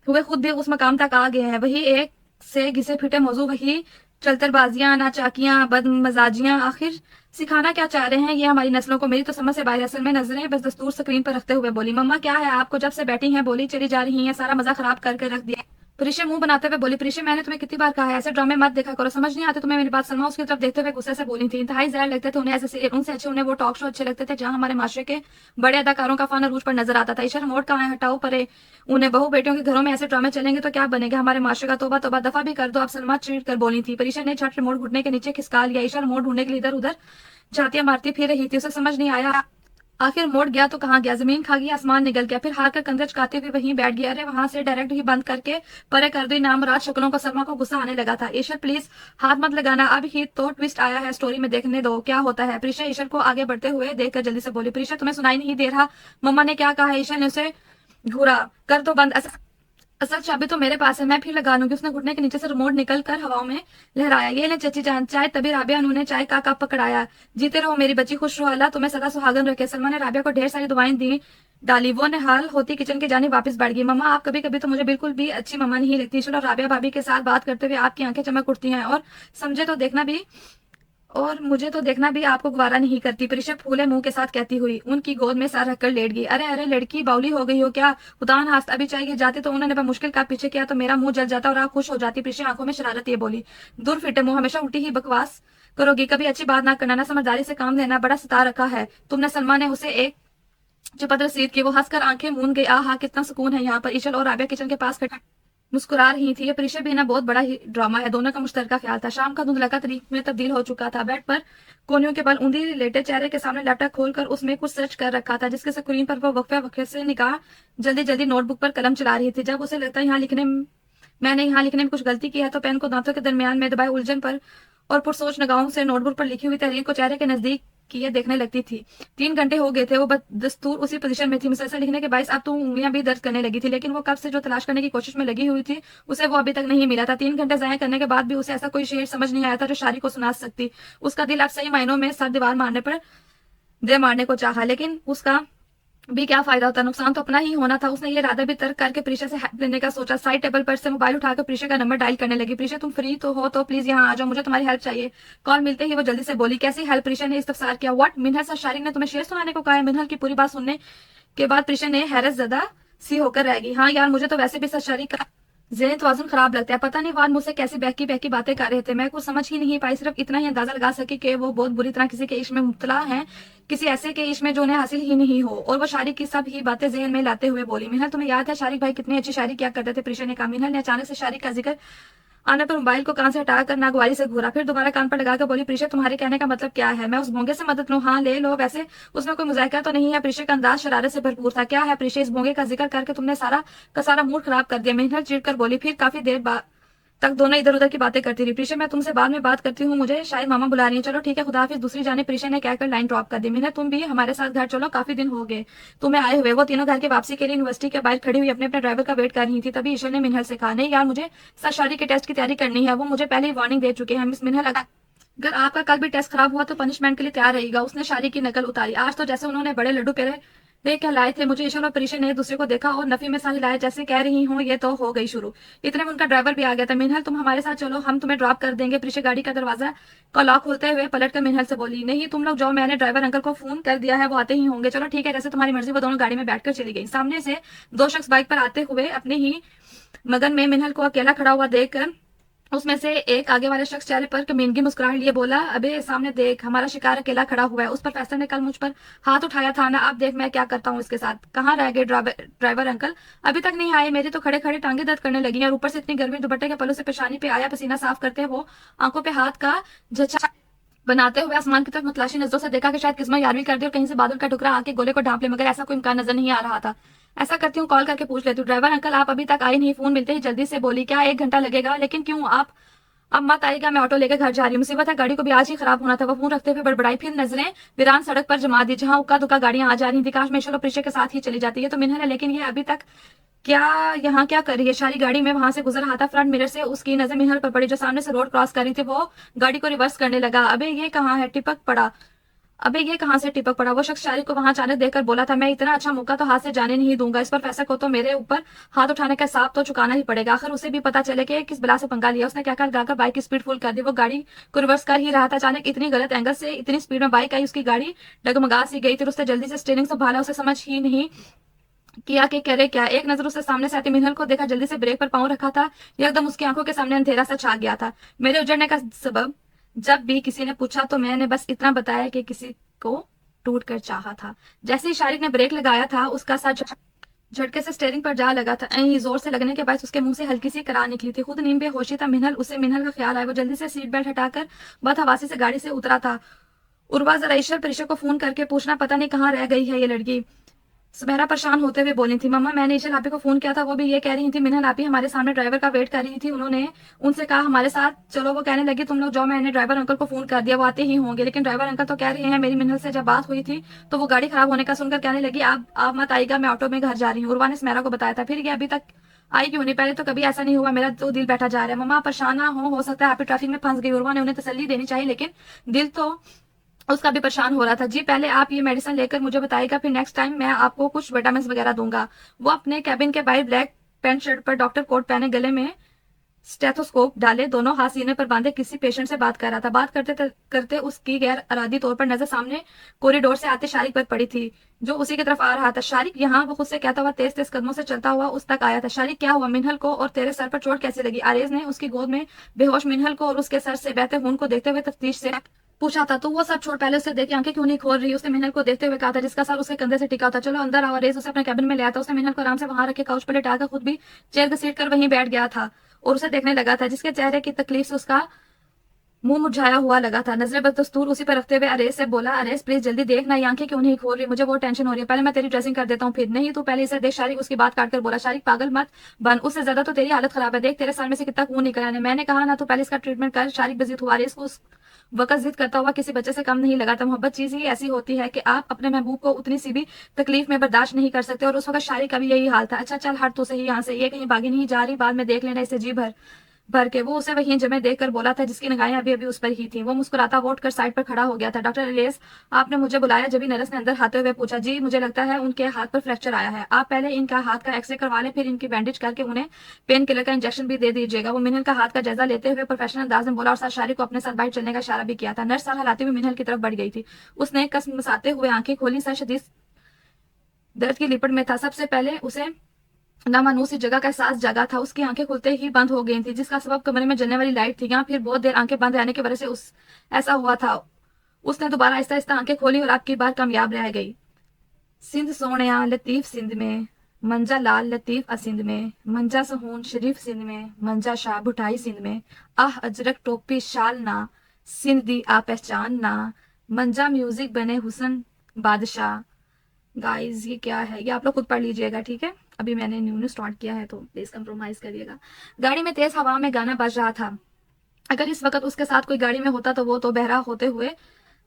हुए खुद भी उस मकाम तक आ गए हैं। वही एक से घिसे फिटे मौजू, वही चलतरबाजियां, नाचाकियां, बदमजाजियां। आखिर सिखाना क्या चाह रहे हैं ये हमारी नस्लों को? मेरी तो समझ से बाहर। असल में नजरें बस दस्तूर स्क्रीन पर रखते हुए बोली, मम्मा क्या है आपको? जब से बैठी हैं बोली चली जा रही हैं, सारा मजा खराब करके रख दिया। परिशे मुंह बनाते हुए बोली, परिशे मैंने तुम्हें कितनी बार कहा है ऐसे ड्रामे मत देखा करो, समझ नहीं आते तुम्हें मेरी बात? सलमा उसकी तरफ देखते हुए गुस्से से बोली थी। इंतहाई जहर लगते थे उन्हें ऐसे सीरियल, उनसे अच्छे उन्हें वो टॉक शो अच्छे लगते थे, जहां हमारे माशरे के बड़े अदाकारों का फान अरूज पर नजर आता था। ईशा रिमोट कहाँ है? हटाओ परे उन्हें। बहू बेटियों के घरों में ऐसे ड्रामे चलेंगे तो क्या बनेगा हमारे माशरे का? तोबा तोबा, दफा भी कर दो। अब सलमा चीट कर बोली थी। परिशा ने झट रिमोट घुटने के नीचे खिसका लिया। ईशा रिमोट ढूंढने के लिए इधर उधर झातियां मारती फिर रही थी। उसे समझ नहीं आया आखिर मोड़ गया तो कहाँ गया, जमीन खा गया, आसमान निकल गया। फिर हार कर कंधे चुकाते हुए वहीं बैठ गया। अरे वहां से डायरेक्ट ही बंद करके परे कर दी नामराज शक्लों को। सलमा को गुस्सा आने लगा था। ईशर प्लीज हाथ मत लगाना, अब ही तो ट्विस्ट आया है स्टोरी में, देखने दो क्या होता है। प्रीशा ईशर को आगे बढ़ते हुए देखकर जल्दी से बोली, प्रीशा तुम्हें सुनाई नहीं दे रहा मम्मा ने क्या कहा है? ईशर ने उसे घूरा। कर दो बंद, असल चाबी तो मेरे पास है, मैं फिर लगा लूंगी। उसने घुटने के नीचे से रिमोट निकल कर हवाओं में लहराया। ये ले चची जान चाय। तभी राबिया उन्होंने चाय का कप पकड़ाया। जीते रहो मेरी बच्ची, खुश रहो, अल्लाह तुम्हें सदा सुहागन रखे। सलमा ने राबिया को ढेर सारी दुआएं दी डाली। वो निहाल होती किचन की जाने वापस बढ़ गई। मम्मा आप कभी कभी तो मुझे बिल्कुल भी अच्छी मम्मा नहीं लगती। चलो राबिया भाभी के साथ बात करते हुए आपकी आंखें चमक उठती हैं और समझे तो देखना भी और मुझे तो देखना भी आपको गवारा नहीं करती, प्रीशा फूले मुंह के साथ कहती हुई उनकी गोद में सर रखकर लेट गई। अरे अरे लड़की बाउली हो गई हो क्या? उतान हाथ अभी चाहिए जाते तो उन्होंने मुश्किल का पीछे किया तो मेरा मुंह जल जाता और आप खुश हो जाती। प्रीशा आंखों में शरारत ये बोली, दूर फिटे मुंह, हमेशा उल्टी ही बकवास करोगी, कभी अच्छी बात ना करना, ना समझदारी से काम लेना, बड़ा सता रखा है तुमने। सलमा ने उसे एक चपत रसीद की। वो हंसकर आंखें मूंद गई। आहा कितना सुकून है यहाँ पर। ईशल और राबिया किचन के पास खड़ा मुस्कुरा रही थी। ये प्रीशा भी ना बहुत बड़ा ही ड्रामा है, दोनों का मुश्तरका ख्याल था। शाम का धुंधला तारीख में तब्दील हो चुका था। बेड पर कोनियों के बल ऊंधी लेटे चेहरे के सामने लैपटॉप खोलकर उसमें कुछ सर्च कर रखा था, जिसके स्क्रीन पर वो वक्फे वक्फे से निगाह जल्दी जल्दी नोटबुक पर कलम चला रही थी। जब उसे लगता मैंने यहाँ लिखने में कुछ गलती की है तो पेन को दांतों के दरमियान में दबाए उलझन पर और पुरसोच निगाहों से नोटबुक पर लिखी हुई तहरीर को चेहरे के नजदीक किए देखने लगती थी। 3 घंटे हो गए थे, वो दस्तूर उसी पोजीशन में थी। मुसलसल लिखने के बायस अब तो उंगलियां भी दर्द करने लगी थी, लेकिन वो कब से जो तलाश करने की कोशिश में लगी हुई थी उसे वो अभी तक नहीं मिला था। 3 घंटे जाया करने के बाद भी उसे ऐसा कोई शेर समझ नहीं आया था जो शारी को सुना सकती। उसका दिल अब सही मायनों में सर दीवार मारने पर दे मारने को चाहा, लेकिन उसका भी क्या फायदा होता, नुकसान तो अपना ही होना था। उसने ये इरादा भी तर्क करके प्रीशा से हेल्प लेने का सोचा। साइड टेबल पर से मोबाइल उठाकर प्रीशा का नंबर डायल करने लगी। प्रीशा तुम फ्री तो हो तो प्लीज यहाँ आ जाओ, मुझे तुम्हारी हेल्प चाहिए। कॉल मिलते ही वो जल्दी से बोली, कैसी हेल्प? प्रीशा ने इस्तफसार किया। व्हाट? मिनहल सर शारिक ने तुम्हें शेर सुनाने को कहा है? मिनहल की पूरी बात सुनने के बाद प्रीशा ने हैरत ज़दा सी होकर रह गई। हाँ यार मुझे तो वैसे भी सर शारिक का ज़हनी तवाज़ुन खराब लगता है। पता नहीं वाद मुझसे कैसी बहकी बहकी बातें कर रहे थे, मैं कुछ समझ ही नहीं पाई। सिर्फ इतना ही अंदाजा लगा सकी कि वो बहुत बुरी तरह किसी के इश्क में मुब्तला है, किसी ऐसे के इश्क में जो उन्हें हासिल ही नहीं हो। और वो शारिक की सब ही बातें ज़हन में लाते हुए बोली, मिनहल तुम्हें याद है शारिक भाई कितनी अच्छी शायरी किया करते थे? प्रीशा ने कहा। मिनहल ने अचानक से शारिक का जिक्र आने पर मोबाइल को कान से हटाकर नागवारी से घूरा, फिर दोबारा कान पर लगाकर बोली, प्रीशा तुम्हारे कहने का मतलब क्या है? मैं उस भोंगे से मदद लूं? हाँ ले लो, वैसे उसमें कोई मुज़ाहिरा तो नहीं है। प्रीशा का अंदाज शरारत से भरपूर था। क्या है प्रीशा? इस भोंगे का जिक्र करके तुमने सारा का सारा मूड खराब कर दिया। मिनहल चिढ़कर बोली। फिर काफी देर बाद तक दोनों इधर उधर की बातें करती रही। प्रीशा मैं तुमसे बाद में बात करती हूँ, मुझे शायद मामा बुला रही है, चलो ठीक है खुदा हाफिज। दूसरी जाने प्रीशा ने कहकर लाइन ड्रॉप कर दी। मिनहल तुम भी हमारे साथ घर चलो, काफी दिन हो गए तुम्हें आए हुए। वो तीनों घर की वापसी के लिए यूनिवर्सिटी के बाहर खड़ी हुई अपने अपने ड्राइवर का वेट कर रही थी। तभी ईशर ने मिनहल से कहा, नहीं यार मुझे सर शादी के टेस्ट की तैयारी करनी है, वो मुझे पहले ही वार्निंग दे चुके हैं। मिस मिनहल अगर आपका कल भी टेस्ट खराब हुआ तो पनिशमेंट के लिए तैयार रहेगा। उसने शादी की नकल उतारी। आज तो जैसे उन्होंने बड़े लड्डू पेड़े देख क्या लाए थे। मुझे ईशल और प्रीशा ने एक दूसरे को देखा और नफी में सारी लाए, जैसे कह रही हूँ ये तो हो गई शुरू। इतने में उनका ड्राइवर भी आ गया था। मिनहल तुम हमारे साथ चलो, हम तुम्हें ड्रॉप कर देंगे। प्रीशा गाड़ी का दरवाजा का लॉक खोलते हुए पलट कर मिनहल से बोली, नहीं तुम लोग जाओ, मैंने ड्राइवर अंकल को फोन कर दिया है, वो आते ही होंगे। चलो ठीक है जैसे तुम्हारी मर्जी। वो दोनों गाड़ी में बैठकर चली गई। सामने से 2 शख्स बाइक पर आते हुए अपने ही मगन में मिनहल को अकेला खड़ा हुआ देखकर उसमें से एक आगे वाले शख्स चेहरे पर कमीनगी मुस्कुराहट लिए बोला, अबे सामने देख हमारा शिकार अकेला खड़ा हुआ है। उस पर फैसल ने कल मुझ पर हाथ उठाया था ना, अब देख मैं क्या करता हूँ इसके साथ। कहाँ रह गए ड्राइवर अंकल? अभी तक नहीं आए, मेरी तो खड़े खड़े टांगे दर्द करने लगी हैं और ऊपर से इतनी गर्मी, दुपट्टे के पल्लू से पेशानी पे आया पसीना साफ करते वो आंखों पे हाथ का झचा बनाते हुए आसमान की तरफ मतलाशी नजरों से देखा कि शायद किस्मत यारवीं कर दी और कहीं से बादल का टुकड़ा आके गोले को ढांप ले, मगर ऐसा कोई इम्कान नजर नहीं आ रहा था। ऐसा करती हूँ कॉल करके पूछ लेती हूँ। ड्राइवर अंकल आप अभी तक आए नहीं? फोन मिलते ही जल्दी से बोली, क्या 1 घंटा लगेगा? लेकिन क्यों? आप अब मत आएगा, मैं ऑटो लेकर घर जा रही हूँ। मुसीबत है गाड़ी को भी आज ही खराब होना था। वो फोन रखते हुए बड़बड़ाई, फिर नजरें वीरान सड़क पर जमा दी जहां उक्का दुक्का गाड़ियां आ जा रही थी। काश मेशल और प्रीशा के साथ ही चली जाती है तो मिनहल है, लेकिन ये अभी तक यहाँ क्या कर रही है? शारी गाड़ी में वहां से गुजर रहा था। फ्रंट मिरर से उसकी नजर मिनहल पर पड़ी जो सामने से रोड क्रॉस कर रही थी। वो गाड़ी को रिवर्स करने लगा। अबे ये कहाँ है? टिपक पड़ा। अबे ये कहां से टिपक पड़ा? वो शख्स शारी को वहां अचानक देखकर बोला था, मैं इतना अच्छा मौका तो हाथ से जाने नहीं दूंगा। इस पर फैसला को तो मेरे ऊपर हाथ उठाने का हिसाब तो चुकाना ही पड़ेगा। आखिर उसे भी पता चले कि किस बला से पंगा लिया। उसने क्या कर लगाकर बाइक की स्पीड फुल कर दी। वो गाड़ी को रिवर्स कर ही रहा था, अचानक इतनी गलत एंगल से इतनी स्पीड में बाइक आई, उसकी गाड़ी डगमगा सी गई। फिर उसने जल्दी से स्टीयरिंग संभाला, उसे समझ ही नहीं किया कि करे क्या। एक नजर उसने सामने से आती मिनहल को देखा, जल्दी से ब्रेक पर पाँव रखा था। एकदम उसकी आंखों के सामने अंधेरा सा छा गया था। मेरे उजड़ने का सबब जब भी किसी ने पूछा तो मैंने बस इतना बताया कि किसी को टूट कर चाहा था। जैसे ही शारिक ने ब्रेक लगाया था उसका सर झटके से स्टेयरिंग पर जा लगा था। जोर से लगने के बाद उसके मुंह से हल्की सी करार निकली थी। खुद नींद बेहोशी था मिनहल, उसे मिनहल का ख्याल आया। वो जल्दी से सीट बेल्ट हटाकर बदहवासी से गाड़ी से उतरा था उर्वा जरा ईशर प्रीशा को फोन करके पूछना पता नहीं कहाँ रह गई है ये लड़की। सुमेरा परेशान होते हुए बोली थी, मम्मा मैंने ईशर आपी को फोन किया था, वो भी ये कह रही थी मिनहल आपी हमारे सामने ड्राइवर का वेट कर रही थी, उन्होंने उनसे कहा हमारे साथ चलो। वो कहने लगी तुम लोग जाओ, मैंने ड्राइवर अंकल को फोन कर दिया, वो आते ही होंगे। लेकिन ड्राइवर अंकल तो कह रहे हैं, मेरी मिनहल से जब बात हुई थी तो वो गाड़ी खराब होने का सुनकर कहने लगी आप मत आइएगा, मैं ऑटो में घर जा रही हूँ। उर्वा ने सुमेरा को बताया था। फिर ये अभी तक आई क्यों नहीं? पहले तो कभी ऐसा नहीं हुआ, मेरा तो दिल बैठा जा रहा है। मम्मा परेशान ना हो सकता है आप ट्रैफिक में फंस गई। उर्वा ने उन्हें तसल्ली देनी चाहिए, लेकिन दिल तो उसका भी परेशान हो रहा था। जी पहले आप ये मेडिसिन लेकर मुझे बताइएगा, फिर नेक्स्ट टाइम मैं आपको कुछ विटामिन वगैरह दूंगा। वो अपने कैबिन के बाहर ब्लैक पैंट शर्ट पर डॉक्टर कोट पहने, गले में स्टेथोस्कोप डाले, दोनों हाथ सीने पर बांधे किसी पेशेंट से बात कर रहा था। बात करते करते उसकी गैर अरादी तौर पर नजर सामने कॉरिडोर से आते शारिक पर पड़ी थी, जो उसी की तरफ आ रहा था। शारिक यहाँ, वो खुद से कहता हुआ तेज तेज कदमों से चलता हुआ उस तक आया था। शारिक क्या हुआ? मिनहल को और तेरे सर पर चोट कैसे लगी? आरेज ने उसकी गोद में बेहोश मिनहल को और उसके सर से बहते खून को देखते हुए तफ्तीश से पूछा था। तो वो सब छोड़, पहले उसे देख आंखें क्यों नहीं खोल रही? उसने मिनहल को देखते हुए कहा था, जिसका सर उसके कंधे से टिका था। चलो अंदर आओ। रेज उसे अपने कैबिन में ले आया था। उसने मिनहल को आराम से वहां रखे काउच पर लेटाकर खुद भी चेयर घसीट कर वहीं बैठ गया था और उसे देखने लगा था, जिसके चेहरे की तकलीफ से उसका मुंह मुरझाया हुआ लगा था। नजरें बदस्तूर उसी पर रखते हुए अरेस से बोला, अरेस प्लीज जल्दी देखना, ये आंखें क्यों नहीं खोल रही? मुझे बहुत टेंशन हो रही है। पहले मैं तेरी ड्रेसिंग कर देता हूँ। फिर नहीं, तू पहले इसे देख। शारिक उसकी बात काटकर बोला, शारिक पागल मत बन, उससे ज्यादा तो तेरी हालत खराब है। देख तेरे सर में से कितना खून निकला है। मैंने कहा ना, तू पहले इसका ट्रीटमेंट कर। शारिक बेजित हुआ। अरेस को उस वक्त जिद करता हुआ किसी बच्चे से कम नहीं लगा था। मोहब्बत चीज ही ऐसी होती है कि आप अपने महबूब को उतनी सी भी तकलीफ में बर्दाश्त नहीं कर सकते, और उस वक्त शारिक का भी यही हाल था। अच्छा चल हट तो सही यहाँ से, ये कहीं भागी नहीं जा रही, बाद में देख लेना इसे। जी भर भर के वो उसे वहीं जमे देखकर बोला था, जिसकी निगाहें अभी अभी उस पर ही थी। वो मुस्कुराता वोट कर साइड पर खड़ा हो गया था। डॉक्टर अरेस, आपने मुझे बुलाया? जब नर्स ने अंदर आते हुए पूछा। जी मुझे लगता है उनके हाथ पर फ्रैक्चर आया है, आप पहले इनका हाथ का एक्सरे करवा लें, फिर इनकी बैंडेज करके उन्हें पेन किलर का इंजेक्शन भी दे दीजिएगा। वो मिनहल का हाथ का जायजा लेते हुए प्रोफेशनल अंदाज में बोला और साथ शारिक को अपने साथ बाहर चलने का इशारा भी किया था। नर्स सर हिलाते हुए मिनहल की तरफ बढ़ गई थी। उसने कसमसाते हुए आंखें खोली। सर शदीद दर्द की लिपट में था। सबसे पहले उसे नामानूस जगह का एहसास जगा था। उसकी आंखें खुलते ही बंद हो गई थी, जिसका सबब कमरे में जलने वाली लाइट थी। यहाँ फिर बहुत देर आंखें बंद रहने की वजह से उस ऐसा हुआ था। उसने दोबारा आहिस्ता आहिस्ता आंखें खोली और आपकी बार कामयाब रह गई। सिंध सोनिया लतीफ सिंध में, मंजा लाल लतीफ असिंध में, मंजा सहून शरीफ सिंध में, मंजा शाह भुटाई सिंध में, आह अजरक टोपी शाल ना, सिंध दी आ पहचान ना, मंजा म्यूजिक बने हुसन बादशाह। गाइस ये क्या है? ये आप लोग खुद पढ़ लीजिएगा, ठीक है? अभी मैंने न्यू स्टार्ट किया है तो प्लीज कंप्रोमाइज करिएगा। गाड़ी में तेज हवा में गाना बज रहा था। अगर इस वक्त उसके साथ कोई गाड़ी में होता तो वो तो बहरा होते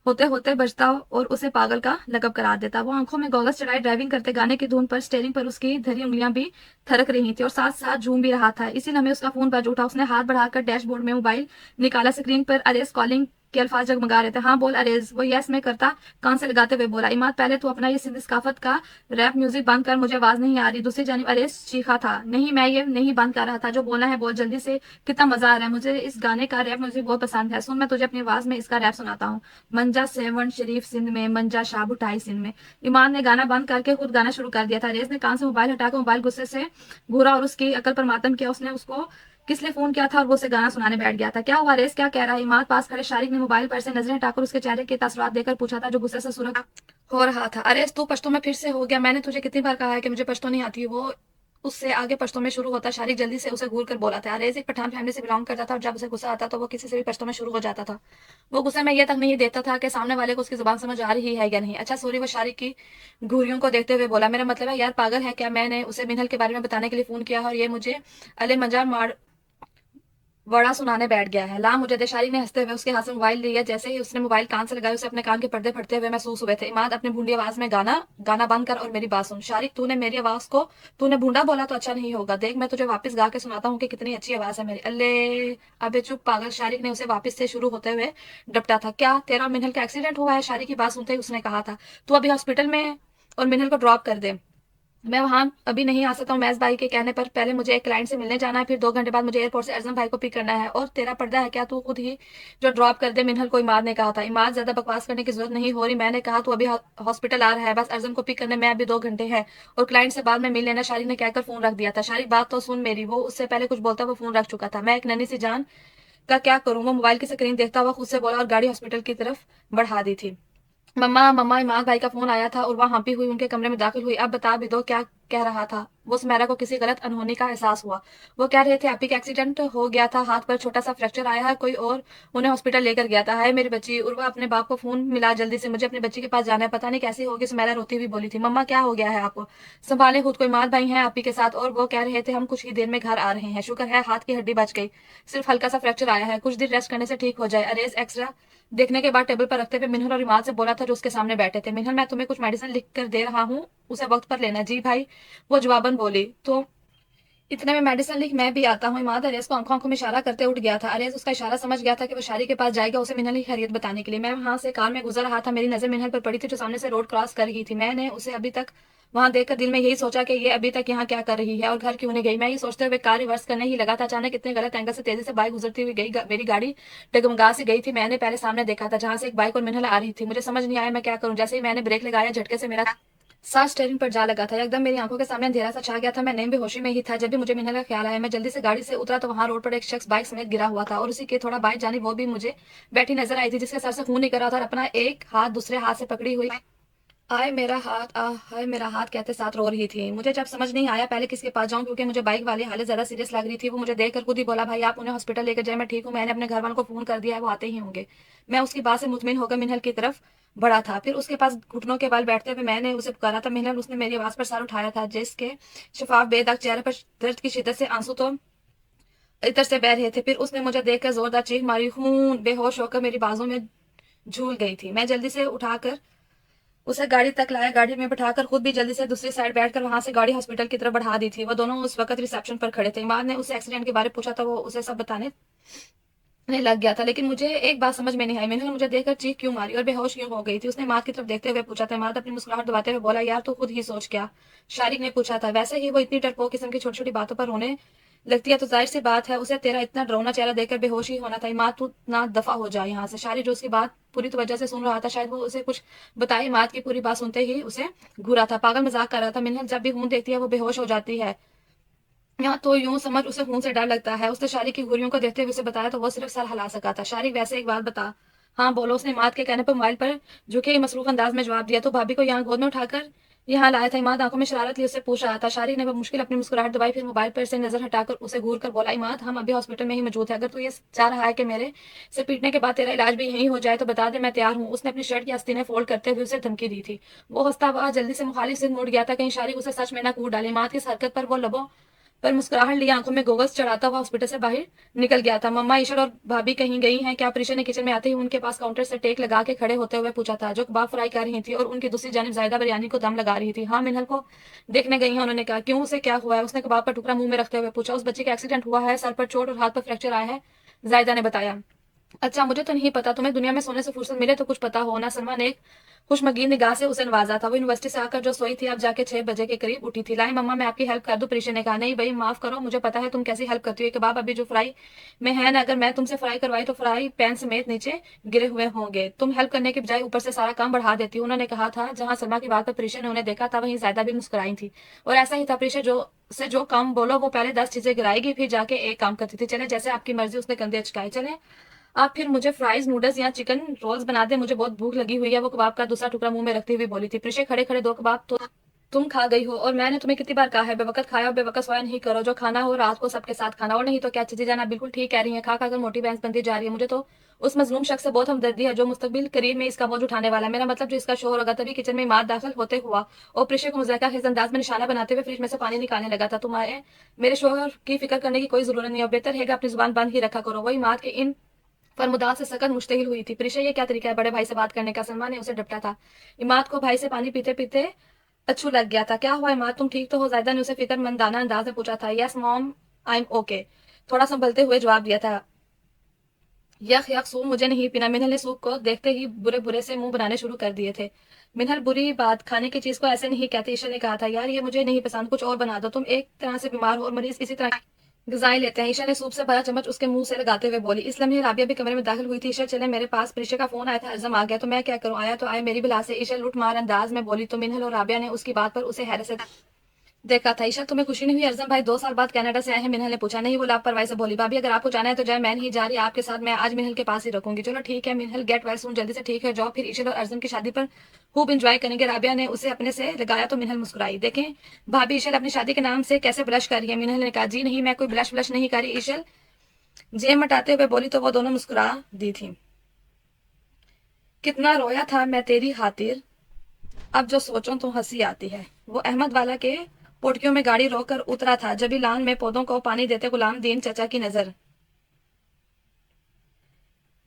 होते बजता और उसे पागल का लकब करार देता। वो आंखों में गॉगल्स चढ़ाए ड्राइविंग करते गाने की धुन पर स्टेयरिंग पर उसकी धरी उंगलियां भी थरक रही थी और साथ साथ झूम भी रहा था। इसी लम्हे उसका फोन बज उठा। उसने हाथ बढ़ाकर डैशबोर्ड में मोबाइल निकाला। स्क्रीन पर अरेज कॉलिंग के अल्फाज जगमगा रहे थे। हाँ बोल अरेज। वो यस मैं करता कान से लगाते हुए बोला। इमाद पहले तू अपना ये सिंध सकाफत का रैप म्यूजिक बंद कर, मुझे आवाज नहीं आ रही। दूसरी जानिब अरेज चीखा था, नहीं मैं ये नहीं बंद कर रहा था, जो बोलना है बोल जल्दी से, कितना मजा आ रहा है, मुझे इस गाने का रैप म्यूजिक बहुत पसंद है। सुन मैं तुझे अपनी आवाज में इसका रैप सुनाता हूँ। मंजा सेवन शरीफ सिंध में, मंजा शाह भुटाई सिंध में। ईमान ने गाना बंद करके खुद गाना शुरू कर दिया था। रेज ने कान से मोबाइल हटाकर मोबाइल गुस्से से घूरा और उसकी अकल पर मातम किया। उसने उसको किस लिए फोन किया था और वो उसे गाना सुनाने बैठ गया था। क्या हुआ रेस, क्या कह रहा है? इमाद पास खड़े शारिक ने मोबाइल पर से नजरें हटाकर उसके चेहरे के तासुरात देकर पूछा था, जो गुस्से से सुरख हो रहा था। अरे तू पश्तो में फिर से हो गया? मैंने तुझे कितनी बार कहा है कि मुझे पश्तो नहीं आती। वो उससे आगे पश्तो में शुरू होता। शारिक जल्दी से उसे घूर कर बोला था। अरेज एक पठान फैमिली से बिलोंग करता था और जब उसे गुस्सा आता तो वो किसी से भी पश्तो में शुरू हो जाता था। वो गुस्से में यह तक नहीं देता था कि सामने वाले को उसकी जुबान समझ आ रही है या नहीं। अच्छा सॉरी। वो शारिक की घूरियों को देखते हुए बोला, मेरा मतलब है यार पागल है क्या? मैंने उसे मिनहल के बारे में बताने के लिए फोन किया है और ये मुझे अले मंजा मार वड़ा सुनाने बैठ गया है। ला मुझे दे। शारिक ने हंसते हुए उसके हाथ से मोबाइल लिया। जैसे ही उसने मोबाइल कान से लगाया, उसे अपने कान के पर्दे फटते हुए महसूस हुए थे। इमाद अपनी भूंडी आवाज में गाना गाना बंद कर और मेरी बात सुन। शारिक तूने मेरी आवाज को तूने भूंडा बोला तो अच्छा नहीं होगा। देख मैं तुझे वापस गा के सुनाता हूँ कि कितनी अच्छी आवाज है मेरी। अल्ले अबे चुप पागल। शारिक ने उसे वापस से शुरू होते हुए डपटा था। क्या तेरा मिनहल का एक्सीडेंट हुआ है? शारिक की बात सुनते ही उसने कहा था, तू अभी हॉस्पिटल में है और मिनहल को ड्रॉप कर दे। मैं वहां अभी नहीं आ सकता हूँ मैज भाई के कहने पर। पहले मुझे एक क्लाइंट से मिलने जाना है, फिर 2 घंटे बाद मुझे एयरपोर्ट से अर्जन भाई को पिक करना है। और तेरा पर्दा है क्या? तू खुद ही जो ड्रॉप कर दे। मिनहल को इमाद ने कहा था। इमाद ज्यादा बकवास करने की जरूरत नहीं हो रही, मैंने कहा तू अभी हॉस्पिटल आ रहा है, बस अर्जन को पिक करने में अभी 2 घंटे है और क्लाइंट से बाद में मिल लेना। शारिक ने कहकर फोन रख दिया था। शारिक बात तो सुन मेरी। वो उससे पहले कुछ बोलता वो फोन रख चुका था। मैं एक नन्ही सी जान का क्या करूं? वो मोबाइल की स्क्रीन देखता हुआ खुद से बोला और गाड़ी हॉस्पिटल की तरफ बढ़ा दी थी। मम्मा मम्मा इमाद भाई का फोन आया था और वह हाँपी हुई उनके कमरे में दाखिल हुई। अब बता भी दो क्या कह रहा था? वो सुमेरा को किसी गलत अनहोनी का एहसास हुआ। वो कह रहे थे अभी का एक्सीडेंट हो गया था, हाथ पर छोटा सा फ्रैक्चर आया है, कोई और उन्हें हॉस्पिटल लेकर गया था। है मेरी बच्ची। उर्वा अपने बाप को फोन मिला, जल्दी से मुझे अपनी बच्ची के पास जाना है, पता नहीं कैसी होगी। सुमेरा रोती हुई बोली थी, मम्मा क्या हो गया है आपको, संभाले खुद, कोई मार भाई है आपी के साथ। और वो कह रहे थे हम कुछ ही देर में घर आ रहे हैं, शुक्र है हाथ की हड्डी बच गई, सिर्फ हल्का सा फ्रैक्चर आया है, कुछ दिन रेस्ट करने से ठीक हो जाए। अरेज एक्सरा देखने के बाद टेबल पर रखते हुए मिनहल और इमाद से बोला था जो उसके सामने बैठे थे, मिनहल मैं तुम्हें कुछ मेडिसिन लिख कर दे रहा हूँ, उसे वक्त पर लेना। जी भाई, वो जवाबन बोली। तो इतने में मेडिसिन लिख मैं भी आता हूँ। इमाद अरेज को आंखों आंखों में इशारा करते उठ गया था। अरेज उसका इशारा समझ गया था कि वो शारी के पास जाएगा उसे मिनहल की खैरियत बताने के लिए। मैं वहां से कार में गुजर रहा था, मेरी नजर मिनहल पर पड़ी थी जो सामने से रोड क्रॉस कर रही थी। मैंने उसे अभी तक वहां देखकर दिल में यही सोचा कि ये अभी तक यहाँ क्या कर रही है और घर क्यों नहीं गई। मैं ये सोचते हुए कार रिवर्स करने ही लगा था, अचानक इतने गलत एंगल से तेजी से बाइक गुजरती हुई गई, मेरी गाड़ी डगमगा से गई थी। मैंने पहले सामने देखा था जहां से एक बाइक और मिनहल आ रही थी। मुझे समझ नहीं आया मैं क्या करूं। जैसे ही मैंने ब्रेक लगाया, झटके से मेरा साथ स्टेयरिंग पर जा लगा था। एकदम मेरी आंखों के सामने अंधेरा सा छा गया था। मैं नई बेहोशी में ही था जब भी मुझे मिनहल का ख्याल आया। मैं जल्दी से गाड़ी से उतरा तो वहां रोड पर एक शख्स बाइक समेत गिरा हुआ था और उसी के थोड़ा बाइक जानी वो भी मुझे बैठी नजर आई थी, जिसके सर से खून निकल रहा था और अपना एक हाथ दूसरे हाथ से पकड़ी हुई आए मेरा हाथ, आ हाय मेरा हाथ कहते साथ रो रही थी। मुझे जब समझ नहीं आया पहले किसके पास जाऊं, क्योंकि मुझे बाइक वाली हालत ज्यादा सीरियस लग रही थी। वो मुझे देखकर खुद ही बोला, भाई आप उन्हें हॉस्पिटल लेकर जाए, मैं ठीक हूँ, मैंने अपने घर वालों को फोन कर दिया है, वो आते ही होंगे। मैं उसकी बात से मुतमिन होकर मिनहल की तरफ बढ़ा था। फिर उसके पास घुटनों के बल बैठते हुए मैंने उसे पुकारा था, मिनहल। उसने मेरी आवाज पर सर उठाया था, जिसके शफाफ बेदाग चेहरे पर दर्द की शिद्दत से आंसू तो इतर से बह रहे थे। फिर उसने मुझे देखकर जोरदार चीख मारी, खून बेहोश होकर मेरी बाजू में झूल गई थी। मैं जल्दी से उठाकर उसे गाड़ी तक लाया, गाड़ी में बिठाकर खुद भी जल्दी से दूसरी साइड बैठकर वहां से गाड़ी हॉस्पिटल की तरफ बढ़ा दी थी। वो दोनों उस वक्त रिसेप्शन पर खड़े थे। इमाद ने उसे एक्सीडेंट के बारे में पूछा था, वो उसे सब बताने नहीं लग गया था। लेकिन मुझे एक बात समझ में नहीं आई, मैंने मुझे देखकर चीख क्यों मारी और बेहोश क्यों हो गई थी। उसने इमाद की तरफ देखते हुए पूछा था। इमाद अपनी मुस्कुराहट दबाते हुए बोला, यार तू खुद ही सोच। क्या? शारिक ने पूछा था। वैसे ही वो इतनी डरपोक किस्म की छोटी छोटी बातों पर रोने लगती है तो जाहिर सी बात है उसे तेरा इतना डरावना चेहरा देखकर बेहोश ही होना था। इमाद तू ना दफा हो जाए यहाँ से। शारिक जो उसकी बात पूरी तवज्जो से सुन रहा था, शायद वो उसे कुछ बताए, इमाद की पूरी बात सुनते ही उसे घूरा था, पागल मजाक कर रहा था। मिन्नत जब भी खून देखती है वो बेहोश हो जाती है, यहाँ तो यूं समझ उसे खून से डर लगता है। उसने शारी की घुरियों को देखते हुए उसे बताया तो वो सिर्फ सर हिला सका था। शारी वैसे एक बात बता। हाँ बोलो। उसने इमाद के कहने पर मोबाइल पर झुके ही मसरूफ अंदाज में जवाब दिया, तो भाभी को यहाँ गोद में उठाकर यहाँ लाया था। इमाद आंखों में शरारत लिए उससे पूछ रहा था। शारी ने मुश्किल अपनी मुस्कुराहट दबाई, फिर मोबाइल पर से नजर हटाकर उसे घूर कर बोला, इमाद हम अभी हॉस्पिटल में ही मौजूद है, अगर तू ये चाह रहा है कि मेरे से पीटने के बाद तेरा इलाज भी यहीं हो जाए तो बता दे, मैं तैयार हूँ। उसने अपनी शर्ट की आस्तीनें फोल्ड करते हुए उसे धमकी दी थी। वो हंसता हुआ जल्दी से मुखालिफ से मुड़ गया था, कहीं शारी उसे सच में न कूट डाले। इमाद की इस हरकत पर वो लबों पर मुस्कुराहट लिए आंखों में गोगल्स चढ़ाता हुआ हॉस्पिटल से बाहर निकल गया था। मम्मा, ईशर और भाभी कहीं गई हैं क्या? प्रीशा ने किचन में आते ही उनके पास काउंटर से टेक लगा के खड़े होते हुए पूछा था, जो कबाब फ्राई कर रही थी और उनकी दूसरी जानिब जायदा बिरयानी को दम लगा रही थी। हाँ, मिनहल को देखने गई है, उन्होंने कहा। क्यों, उसे क्या हुआ है? उसने कबाब का टुकड़ा मुंह में रखते हुए पूछा। उस बच्चे का एक्सीडेंट हुआ है, सर पर चोट और हाथ पर फ्रैक्चर आया है, जायदा ने बताया। अच्छा, मुझे तो नहीं पता, तुम्हें दुनिया में सोने से फुर्सत मिले तो कुछ पता हो ना। सलमा ने एक खुशमगीन निगाह से उसे नवाजा था। वो यूनिवर्सिटी से आकर जो सोई थी अब जाके 6 बजे के करीब उठी थी। लाई मम्मा, मैं आपकी हेल्प कर दूं? प्रीशा ने कहा। नहीं भाई, माफ करो, मुझे पता है तुम कैसी हेल्प करती हो। कबाब अभी जो फ्राई में है ना, अगर मैं तुमसे फ्राई करवाई तो फ्राई पैन समेत नीचे गिरे हुए होंगे। तुम हेल्प करने के बजाय ऊपर से सारा काम बढ़ा देती हो, उन्होंने कहा था। जहां सलमा की बात पर प्रीशा ने उन्हें देखा था वहीं ज्यादा भी मुस्कुराई थी। और ऐसा ही था, प्रीशा जो काम बोलो वो पहले 10 चीजें गिराएगी फिर जाके एक काम करती थी। चले जैसे आपकी मर्जी, उसने कंधे अचकाए। चले आप फिर मुझे फ्राइज, नूडल्स या चिकन रोल्स बना दे, मुझे बहुत भूख लगी हुई है। वो कबाब का दूसरा टुकड़ा मुंह में रखती हुई बोली थी। प्रीशा खड़े खड़े 2 कबाब तो तुम खा गई हो, और मैंने तुम्हें कितनी बार कहा है बेवकत खाया और बेवकत सोया नहीं करो। जो खाना हो रात को सबके साथ खाना, और नहीं तो क्या। चीजें जाना बिल्कुल ठीक कह रही है, खा खा कर मोटी भैंस बनती जा रही है। मुझे तो उस मजलूम शख्स से बहुत हमदर्दी है जो मुस्तकबिल करीब में इसका बोझ उठाने वाला है। मेरा मतलब जो इसका शोहर होगा। तभी किचन में माद दाखिल होते हुआ और प्रीशा को मुज़ाहिका खेज अंदाज में निशाना बनाते हुए फ्रिज में से पानी निकालने लगा था। तुम्हारे मेरे शोहर की फिक्र करने की कोई जरूरत नहीं है, बेहतर है अपनी जुबान बंद ही रखा करो। वही माद के इन फरमुदात से सकत मुश्तहिल हुई थी। प्रीशा, ये क्या तरीका है बड़े भाई से बात करने का? सलमा ने उसे डपटा था। इमाद को भाई से पानी पीते पीते अच्छू लग गया था। क्या हुआ इमाद, तुम ठीक तो हो? जायदा ने उसे फिक्रमंदाना अंदाज में पूछा था। Yes mom, I am okay, थोड़ा संभलते हुए जवाब दिया था। यख यख, सूप मुझे नहीं पीना। मिनहल ने सूप को देखते ही बुरे बुरे से मुंह बनाने शुरू कर दिए थे। मिनहल, बुरी बात, खाने की चीज को ऐसे नहीं कहते। ईशा ने कहा था। यार ये मुझे नहीं पसंद, कुछ और बना दो। तुम एक तरह से बीमार हो और मरीज इसी तरह ग़िज़ाएँ लेते हैं। ईशा ने सूप से भरा चम्मच उसके मुंह से लगाते हुए बोली। इस लम्हे राबिया भी कमरे में दाखिल हुई थी। ईशा, चले मेरे पास, प्रीशा का फोन आया था, अज़म आ गया तो मैं क्या करूं? आया तो आया, मेरी बिला से। ईशा लुट मार अंदाज में बोली तो मिनहल और राबिया ने उसकी बात पर उसे हैरत से देखा था। ईशा तुम्हें खुशी नहीं हुई? अर्जुन भाई 2 साल बाद कनाडा से आए हैं। मिनहल ने पूछा। नहीं, वो लापरवाही से बोली। भाभी अगर आपको जाना है तो जाए, मैं नहीं जा रही आपके साथ, मैं आज मिनहल के पास ही रखूंगी। चलो ठीक है मिनहल, गेट वेल सून, जल्दी से ठीक है जाओ। फिर ईशल और अर्जुन की शादी पर खूब इंजॉय करेंगे। राबिया ने उसे अपने से लगाया तो मिनहल मुस्कुराई। देखें भाभी ईशल अपनी शादी के नाम से कैसे ब्लश कर रही है। मिनहल ने कहा जी नहीं, मैं कोई ब्लश ब्लश नहीं कर रही। ईशल जेब मटाते हुए बोली तो वो दोनों मुस्कुरा दी थी। कितना रोया था मैं तेरी खातिर, अब जो सोचो तो हंसी आती है। वो अहमद वाला के पोटकियों में गाड़ी रोककर उतरा था। जबी लान में पौधों को पानी देते गुलाम दीन चचा की नजर,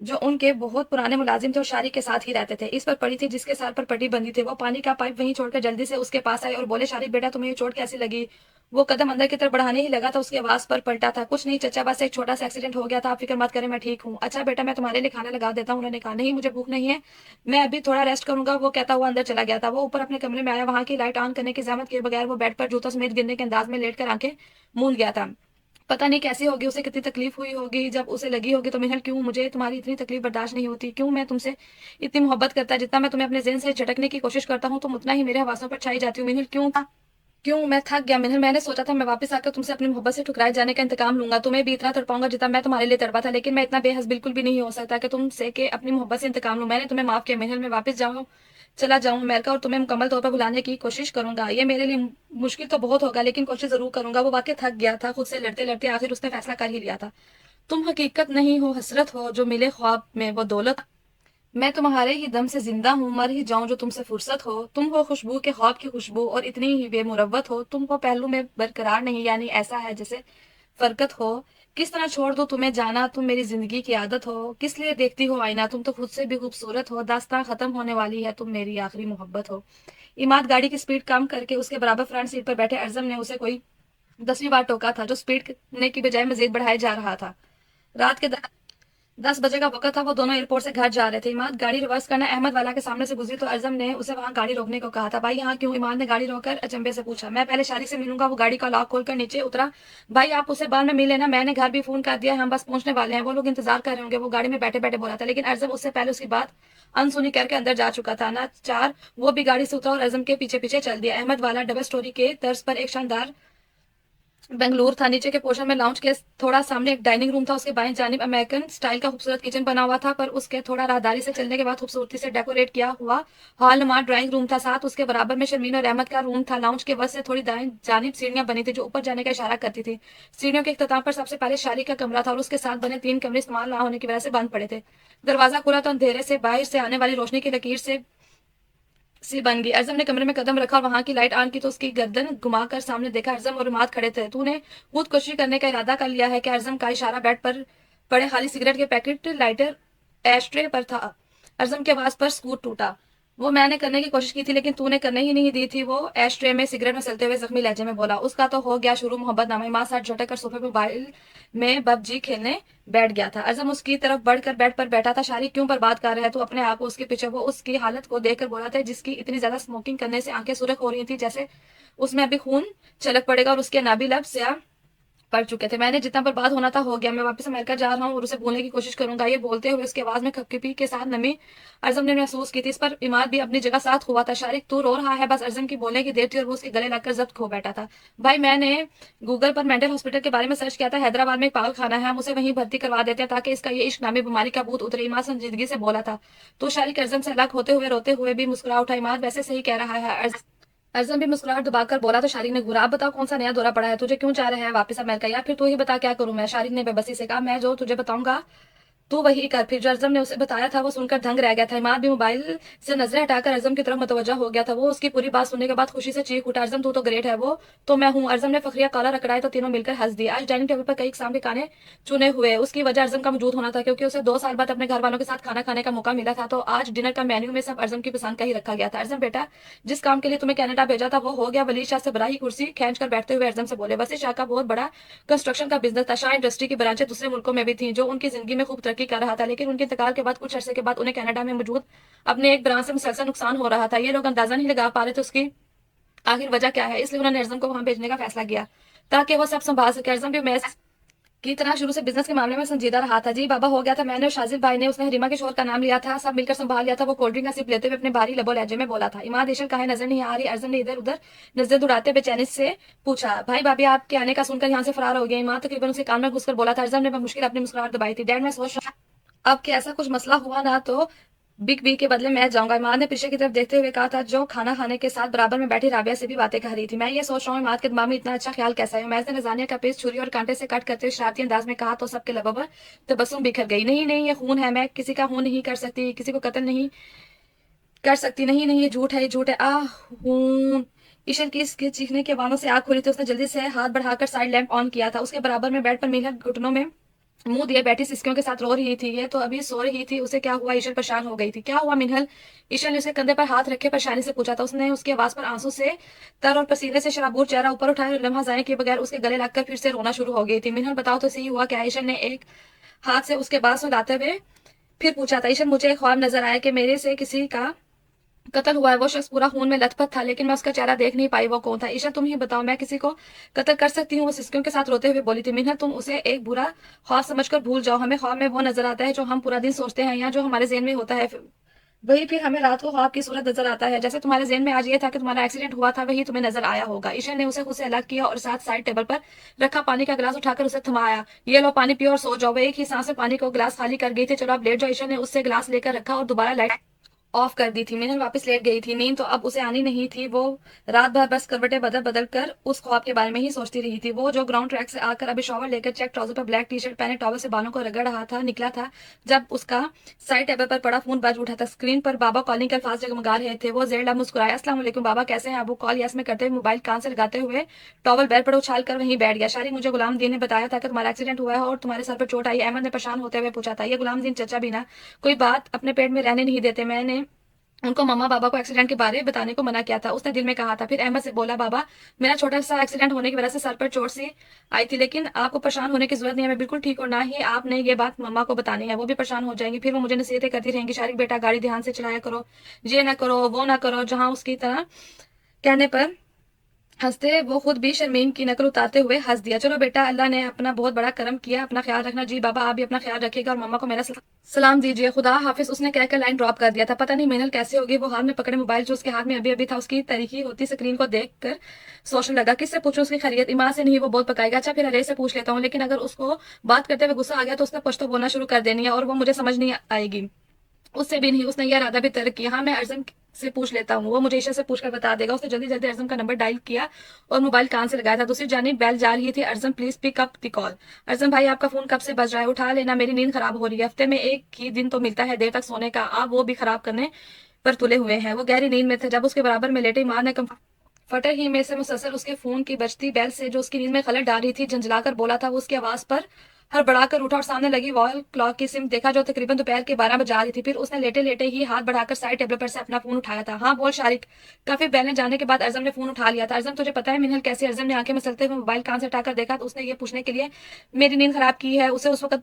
जो उनके बहुत पुराने मुलाजिम थे और शारी के साथ ही रहते थे, इस पर पड़ी थी जिसके सर पर पट्टी बंधी थी। वो पानी का पाइप वहीं छोड़कर जल्दी से उसके पास आए और बोले शारी बेटा तुम्हें ये चोट कैसी लगी? वो कदम अंदर की तरफ बढ़ाने ही लगा था, उसकी आवाज पर पलटा था। कुछ नहीं चचा, बस एक छोटा सा एक्सीडेंट हो गया था, आप फिक्र मत करें, मैं ठीक हूँ। अच्छा बेटा मैं तुम्हारे लिए खाना लगा देता हूँ। उन्होंने कहा नहीं मुझे भूख नहीं है, मैं अभी थोड़ा रेस्ट करूंगा। वो कहता हुआ अंदर चला गया था। वो ऊपर अपने कमरे में आया, वहां की लाइट ऑन करने की जहमत किए बगैर वो बेड पर जूता समेत गिरने के अंदाज में लेटकर आंखें मूंद गया था। पता नहीं कैसी होगी, उसे कितनी तकलीफ हुई होगी जब उसे लगी होगी। तो मिनल क्यों, मुझे तुम्हारी इतनी तकलीफ बर्दाश्त नहीं होती? क्यों मैं तुमसे इतनी मोहब्बत करता, जितना मैं तुम्हें अपने ज़हन से झटकने की कोशिश करता हूँ तुम उतना ही मेरे हवासों पर छाई जाती हूँ। मिनल क्यों था, क्यों मैं थक गया। मिनल मैंने सोचा था मैं वापस आकर तुमसे अपनी मोहब्बत से ठुकराए जाने का इंतकाम लूंगा, तुम्हें भी इतना तड़पाऊंगा जितना मैं तुम्हारे लिए तड़पा था। लेकिन मैं इतना बेहस बिल्कुल भी नहीं हो सकता कि तुमसे के अपनी मोहब्बत से इंतकाम लूं। मैंने तुम्हें माफ किया मिनल, मैं वापस जाऊँ चला जाऊं अमेरिका और तुम्हें मुकम्मल तौर पर भुलाने की कोशिश करूंगा। ये मेरे लिए मुश्किल तो बहुत होगा लेकिन कोशिश जरूर करूंगा। वो वाकई थक गया था, खुद से लड़ते लड़ते आखिर उसने फैसला कर ही लिया था। तुम हकीकत नहीं हो, हसरत हो, जो मिले ख्वाब में वो दौलत। मैं तुम्हारे ही दम से जिंदा हूँ, मर ही जाऊं जो तुमसे फुर्सत हो। तुम हो खुशबू के ख्वाब की खुशबू और इतनी ही बेमुरव्वत हो। तुम हो पहलू में बरकरार नहीं, यानी ऐसा है जैसे फरकत हो। किस तरह छोड़ दो तुम्हें जाना, तुम मेरी जिंदगी की आदत हो। किस लिए देखती हो आईना, तुम तो खुद से भी खूबसूरत हो। दास्तां खत्म होने वाली है, तुम मेरी आखिरी मोहब्बत हो। इमाद गाड़ी की स्पीड कम करके उसके बराबर फ्रंट सीट पर बैठे अर्जम ने उसे कोई 10वीं बार टोका था, जो स्पीड करने की बजाय मजीद बढ़ाए जा रहा था। रात के 10 बजे का वक्त था। वो दोनों एयरपोर्ट से घर जा रहे थे। इमाद गाड़ी रिवर्स करना अहमद वाला के सामने से गुजरी तो अजम ने उसे वहां गाड़ी रोकने को कहा था। भाई यहाँ क्यों? इमाद ने गाड़ी रोककर अचंभे से पूछा। मैं पहले शादी से मिलूंगा। वो गाड़ी का लॉक खोलकर नीचे उतरा। भाई आप उसे बाद में मिल लेना, मैंने घर भी फोन कर दिया है, हम बस पहुंचने वाले हैं। वो लोग इंतजार कर रहे होंगे, वो गाड़ी में बैठे बैठे बोला था। लेकिन अजम उससे पहले उसकी बात अनसुनी करके अंदर जा चुका था। ना चार वो भी गाड़ी से उतरा और अजम के पीछे पीछे चल दिया। अहमद वाला डबल स्टोरी के तर्ज पर एक शानदार बेंगलुरु था। नीचे के पोर्शन में लाउंज के थोड़ा सामने एक डाइनिंग रूम था। उसके बाएं जानिब अमेरिकन स्टाइल का खूबसूरत किचन बना हुआ था, पर उसके थोड़ा राहदारी से चलने के बाद खूबसूरती से डेकोरेट किया हुआ हॉल नुमा ड्राइंग रूम था। साथ उसके बराबर में शर्मीन और अहमद का रूम था। लाउंज के वस्त से थोड़ी दाएं जानिब सीढ़ियां बनी थी जो ऊपर जाने का इशारा करती थी। सीढ़ियों के इख्तिताम पर सबसे पहले शारी का कमरा था और उसके साथ बने 3 कमरे इस्तेमाल ना होने की वजह से बंद पड़े थे। दरवाजा खुला तो अंधेरे से बाहर से आने वाली रोशनी की लकीर से सी बन गई। अर्जम ने कमरे में कदम रखा और वहां की लाइट ऑन की तो उसकी गर्दन घुमाकर सामने देखा। अर्जम और इमाद खड़े थे। तूने खुदकुशी करने का इरादा कर लिया है कि? अर्जम का इशारा बेड पर पड़े खाली सिगरेट के पैकेट लाइटर एस्ट्रे पर था। अर्जम के आवाज पर स्कूट टूटा। वो मैंने करने की कोशिश की थी लेकिन तूने करने ही नहीं दी थी। वो एस्ट्रे में सिगरेट में चलते हुए जख्मी लहजे में बोला। उसका तो हो गया शुरू मोहब्बत नामा। माँ साथ झटक कर सोफे पर मोबाइल में पबजी खेलने बैठ गया था। अजम उसकी तरफ बढ़कर बेड पर बैठा था। शारी क्यों बर्बाद कर रहा है तू अपने आप को उसके पीछे? वो उसकी हालत को देखकर बोला था जिसकी इतनी ज्यादा स्मोकिंग करने से आंखें सुरख हो रही थी, जैसे उसमें अभी खून छलक पड़ेगा और उसके नाभि लब स्याह पड़ चुके थे। मैंने जितना बर्बाद होना था हो गया, मैं वापस अमेरिका जा रहा हूँ और उसे भूलने की कोशिश करूंगा। ये बोलते हुए उसकी आवाज में खपखपी के साथ नमी अर्जम ने महसूस की थी। इस पर इमाद भी अपनी जगह साथ हुआ था। शारिक तू रो रहा है? बस अर्जम की बोलने की देर थी और वो उसके गले लगकर जब्त खो बैठा था। भाई मैंने गूगल पर मेंटल हॉस्पिटल के बारे में सर्च किया था। हैदराबाद में एक पागल खाना है, हम उसे वहीं भर्ती करवा देते हैं ताकि इसका ये इश्क नामी बीमारी का भूत उतरे। इमाद संजीदगी से बोला था। तो शारिक अर्जम से अलग होते हुए रोते हुए भी मुस्कुरा उठा। इमाद वैसे सही कह रहा है। अर्जुन भी मुस्कुराहट दबाकर बोला। तो शारिक ने घूरा। आप बताओ कौन सा नया दौरा पड़ा है तुझे? क्यों चाह रहा है वापस अमेरिका? या फिर तू ही बता क्या करूं मैं? शारिक ने बेबसी से कहा। मैं जो तुझे बताऊंगा तू वही कर। फिर जो अर्जम ने उसे बताया था वो सुनकर दंग रह गया था। इमाद भी मोबाइल से नजरें हटाकर अर्जम की तरफ मुतवज्जा हो गया था। वो उसकी पूरी बात सुनने के बाद खुशी से चीख उठा। अर्जम तू तो ग्रेट है, वो तो मैं हूँ। अर्जम ने फखरिया काला रकड़ाया तो तीनों मिलकर हंस दिए। आज डाइनिंग टेबल पर कई किस्म के खाने चुने हुए। उसकी वजह अर्जम का मौजूद होना था क्योंकि उसे 2 साल बाद अपने घर वालों के साथ खाना खाने का मौका मिला था। तो आज डिनर का मेन्यू में सब अर्जम की पसंद का ही रखा गया था। अर्जम बेटा, जिस काम के लिए तुम्हें कनाडा भेजा था वो हो गया। वली शाह से बड़ा ही कुर्सी खींच कर बैठते हुए अर्जम से बोले। वसी शाह का बहुत बड़ा कंस्ट्रक्शन का बिजनेस था। शाह इंडस्ट्री की ब्रांचें दूसरे मुल्कों में भी थी जो उनकी जिंदगी में खूब तरक्की कर रहा था, लेकिन उनके इंतकाल के बाद कुछ अरसे के बाद उन्हें कनाडा में मौजूद अपने एक ब्रांच से मुसलसल नुकसान हो रहा था। ये लोग अंदाजा नहीं लगा पा रहे थे उसकी आखिर वजह क्या है, इसलिए उन्होंने अर्जम को वहां भेजने का फैसला किया ताकि वो सब संभाल सके। अर्जम भी मैं की तरह शुरू से बिजनेस के मामले में संजीदा रहा था। जी बाबा हो गया था मैंने और शाजिद भाई ने, उसने हरीमा के शोहर का नाम लिया था, सब मिलकर संभाल लिया था। वो कोल्ड ड्रिंक का सिप लेते हुए अपने भारी लबो लहजे में बोला था। इमाद ईशल कहा नजर नहीं आ रही। अर्जुन ने इधर उधर नजर दौड़ाते बेचैनी से पूछा, भाई भाभी आपके आने का सुनकर यहाँ से फरार हो गया। इमाद तकरीबन उसके कान में घुसकर बोला था। अर्जुन ने मुश्किल अपनी मुस्कुराहट दबाई थी। डैड मैं सोच रहा अब कि ऐसा कुछ मसला हुआ ना तो बिग बी के बदले मैं जाऊंगा। इमाद ने पीछे की तरफ देखते हुए कहा था, जो खाना खाने के साथ बराबर में बैठी राबिया से भी बातें कर रही थी। मैं ये सोच रहा हूँ इमाद के दिमाग में इतना अच्छा ख्याल कैसा है। मैज ने रजानिया का पीस छुरी और कांटे से कट करते हुए शरारती अंदाज में कहा तो सबके लबों पर तबस्सुम बिखर गई। नहीं नहीं ये खून है, मैं किसी का खून नहीं कर सकती, किसी को कत्ल नहीं कर सकती। नहीं नहीं ये झूठ है, ये झूठ है। आह खून। ईशल की इसके चीखने के वालों से आग खुली थी। उसने जल्दी से हाथ बढ़ाकर साइड लैंप ऑन किया था। उसके बराबर में बेड पर मीनल घुटनों में मुंह दिए बैठी सिसकियों के साथ रो रही थी। ये तो अभी सो रही थी, उसे क्या हुआ? ईशल परेशान हो गई थी। क्या हुआ मिनहल? ईशल ने उसके कंधे पर हाथ रखे परेशानी से पूछा था। उसने उसकी आवाज पर आंसू से तर और पसीने से शराबूर चेहरा ऊपर उठाया और लम्हा जाए के बगैर उसके गले लगकर फिर से रोना शुरू हो गई थी। मिनहल बताओ तो सही हुआ क्या? ईशल ने एक हाथ से उसके बाल सुलाते हुए फिर पूछा था। ईशल मुझे एक ख्वाब नजर आया कि मेरे से किसी का कत्ल हुआ है। वो शख्स पूरा खून में लथपथ था, लेकिन मैं उसका चेहरा देख नहीं पाई। वो कौन था? ईशा तुम ही बताओ, मैं किसी को कत्ल कर सकती हूँ? वो सिसकियों के साथ रोते हुए बोली थी। मिन्हर तुम उसे एक बुरा ख्वाब समझकर भूल जाओ। हमें ख्वाब में वो नजर आता है जो हम पूरा दिन सोचते हैं या जो हमारे जेहन में होता है, वही फिर हमें रात को ख्वाब की सूरत नजर आता है। जैसे तुम्हारे जेहन में आज ये था कि तुम्हारा एक्सीडेंट हुआ था, वही तुम्हें नजर आया होगा। ईशा ने उसे खुद से अलग किया और साथ साइड टेबल पर रखा पानी का गिलास उठाकर उसे थमाया। ये लो पानी पियो और सो जाओ। वो एक ही सांस में पानी को गिलास खाली कर गई थी। चलो आप लेट जाओ। ईशा ने उससे गिलास लेकर रखा और दोबारा लाइट ऑफ कर दी थी। मिनल वापस लेट गई थी। नींद तो अब उसे आनी नहीं थी। वो रात भर बस करवटें बदल बदल कर उस ख्वाब के बारे में ही सोचती रही थी। वो जो ग्राउंड ट्रैक से आकर अभी शॉवर लेकर चेक ट्राउजर पर ब्लैक टी शर्ट पहने टॉवल से बालों को रगड़ रहा था, निकला था जब उसका साइड टेबल पर पड़ा फोन बज उठा था। स्क्रीन पर बाबा कॉलिंग के अल्फाज जगमगा रहे थे। वो जेर मुस्कुराया। अस्सलाम वालेकुम बाबा, कैसे हैं आप? वो कॉल यस में करते हुए मोबाइल कान से लगाते हुए टॉवल बेड पर उछाल कर वहीं बैठ गया। शारी मुझे गुलाम दीन ने बताया था कि तुम्हारा एक्सीडेंट हुआ है और तुम्हारे सर पर चोट आई। अहमद ने परेशान होते हुए पूछा था। ये गुलाम दीन चचा भी ना कोई बात अपने पेट में रहने नहीं देते। मैंने उनको मम्मा बाबा को एक्सीडेंट के बारे में बताने को मना किया था, उसने दिल में कहा था। फिर अहमद से बोला, बाबा मेरा छोटा सा एक्सीडेंट होने की वजह से सर पर चोट सी आई थी, लेकिन आपको परेशान होने की जरूरत नहीं है, मैं बिल्कुल ठीक हूँ। ना ही आपने ये बात मम्मा को बतानी है, वो भी परेशान हो जाएंगी। फिर वो मुझे नसीहतें करती रहेंगी, शारिक बेटा गाड़ी ध्यान से चलाया करो, ये ना करो वो ना करो। जहां उसकी तरह कहने पर हंसते वो खुद भी शर्मीन की नकल उतारते हुए हंस दिया। चलो बेटा अल्लाह ने अपना बहुत बड़ा करम किया, अपना ख्याल रखना। जी बाबा आप भी अपना ख्याल रखिएगा और मम्मा को मेरा सलाम दीजिए। खुदा हाफिज। उसने कहकर लाइन ड्रॉप कर दिया था। पता नहीं मेनल कैसे होगी। वो हाथ में पकड़े मोबाइल जो उसके हाथ में अभी अभी था, उसकी तरीकी होती स्क्रीन को देख कर सोचने लगा, किससे पूछूं उसकी खैरियत? ईमान से नहीं, वो बहुत पकाएगा। अच्छा फिर अरे से पूछ लेता हूँ, लेकिन अगर उसको बात करते हुए गुस्सा आ गया तो उसने पश्तो बोलना शुरू कर देनी है और वो मुझे समझ नहीं आएगी। उससे भी नहीं। उसने यह इरादा भी तर्क किया। हाँ मैं अर्जुन से पूछ लेता हूँ, वो मुझे ईशा से पूछकर बता देगा। उसने जल्दी जल्दी अर्जुन का नंबर डायल किया और मोबाइल कान से लगाया था। दूसरी जानिब बेल जा रही थी। Arjun please pick up the call. Arjun भाई आपका फोन कब से बज रहा है? उठा लेना, मेरी नींद खराब हो रही है। हफ्ते में एक ही दिन तो मिलता है देर तक सोने का, आप वो भी खराब करने पर तुले हुए हैं। वो गहरी नींद में थे जब उसके बराबर में लेटे माँ ने फटर ही में से मुसलसल उसके फोन की बजती बेल से जो उसकी नींद में खलल डाल रही थी झंझलाकर बोला था। वो उसकी आवाज पर हड़बड़ाकर उठा और सामने लगी वॉल क्लॉक की सिम देखा जो तकरीबन दोपहर के 12 बजा रही थी। फिर उसने लेटे लेटे ही हाथ बढ़ाकर साइड टेबल पर से अपना फोन उठाया था। हाँ बोल शारिक। काफी बैलेंस जाने के बाद अर्जम ने फोन उठा लिया था। अर्जम तुझे पता है मिनहल कैसे? अर्जम ने आंखें मसलते हुए मोबाइल कान से हटाकर देखा तो उसने ये पूछने के लिए मेरी नींद खराब की है। उसे उस वक्त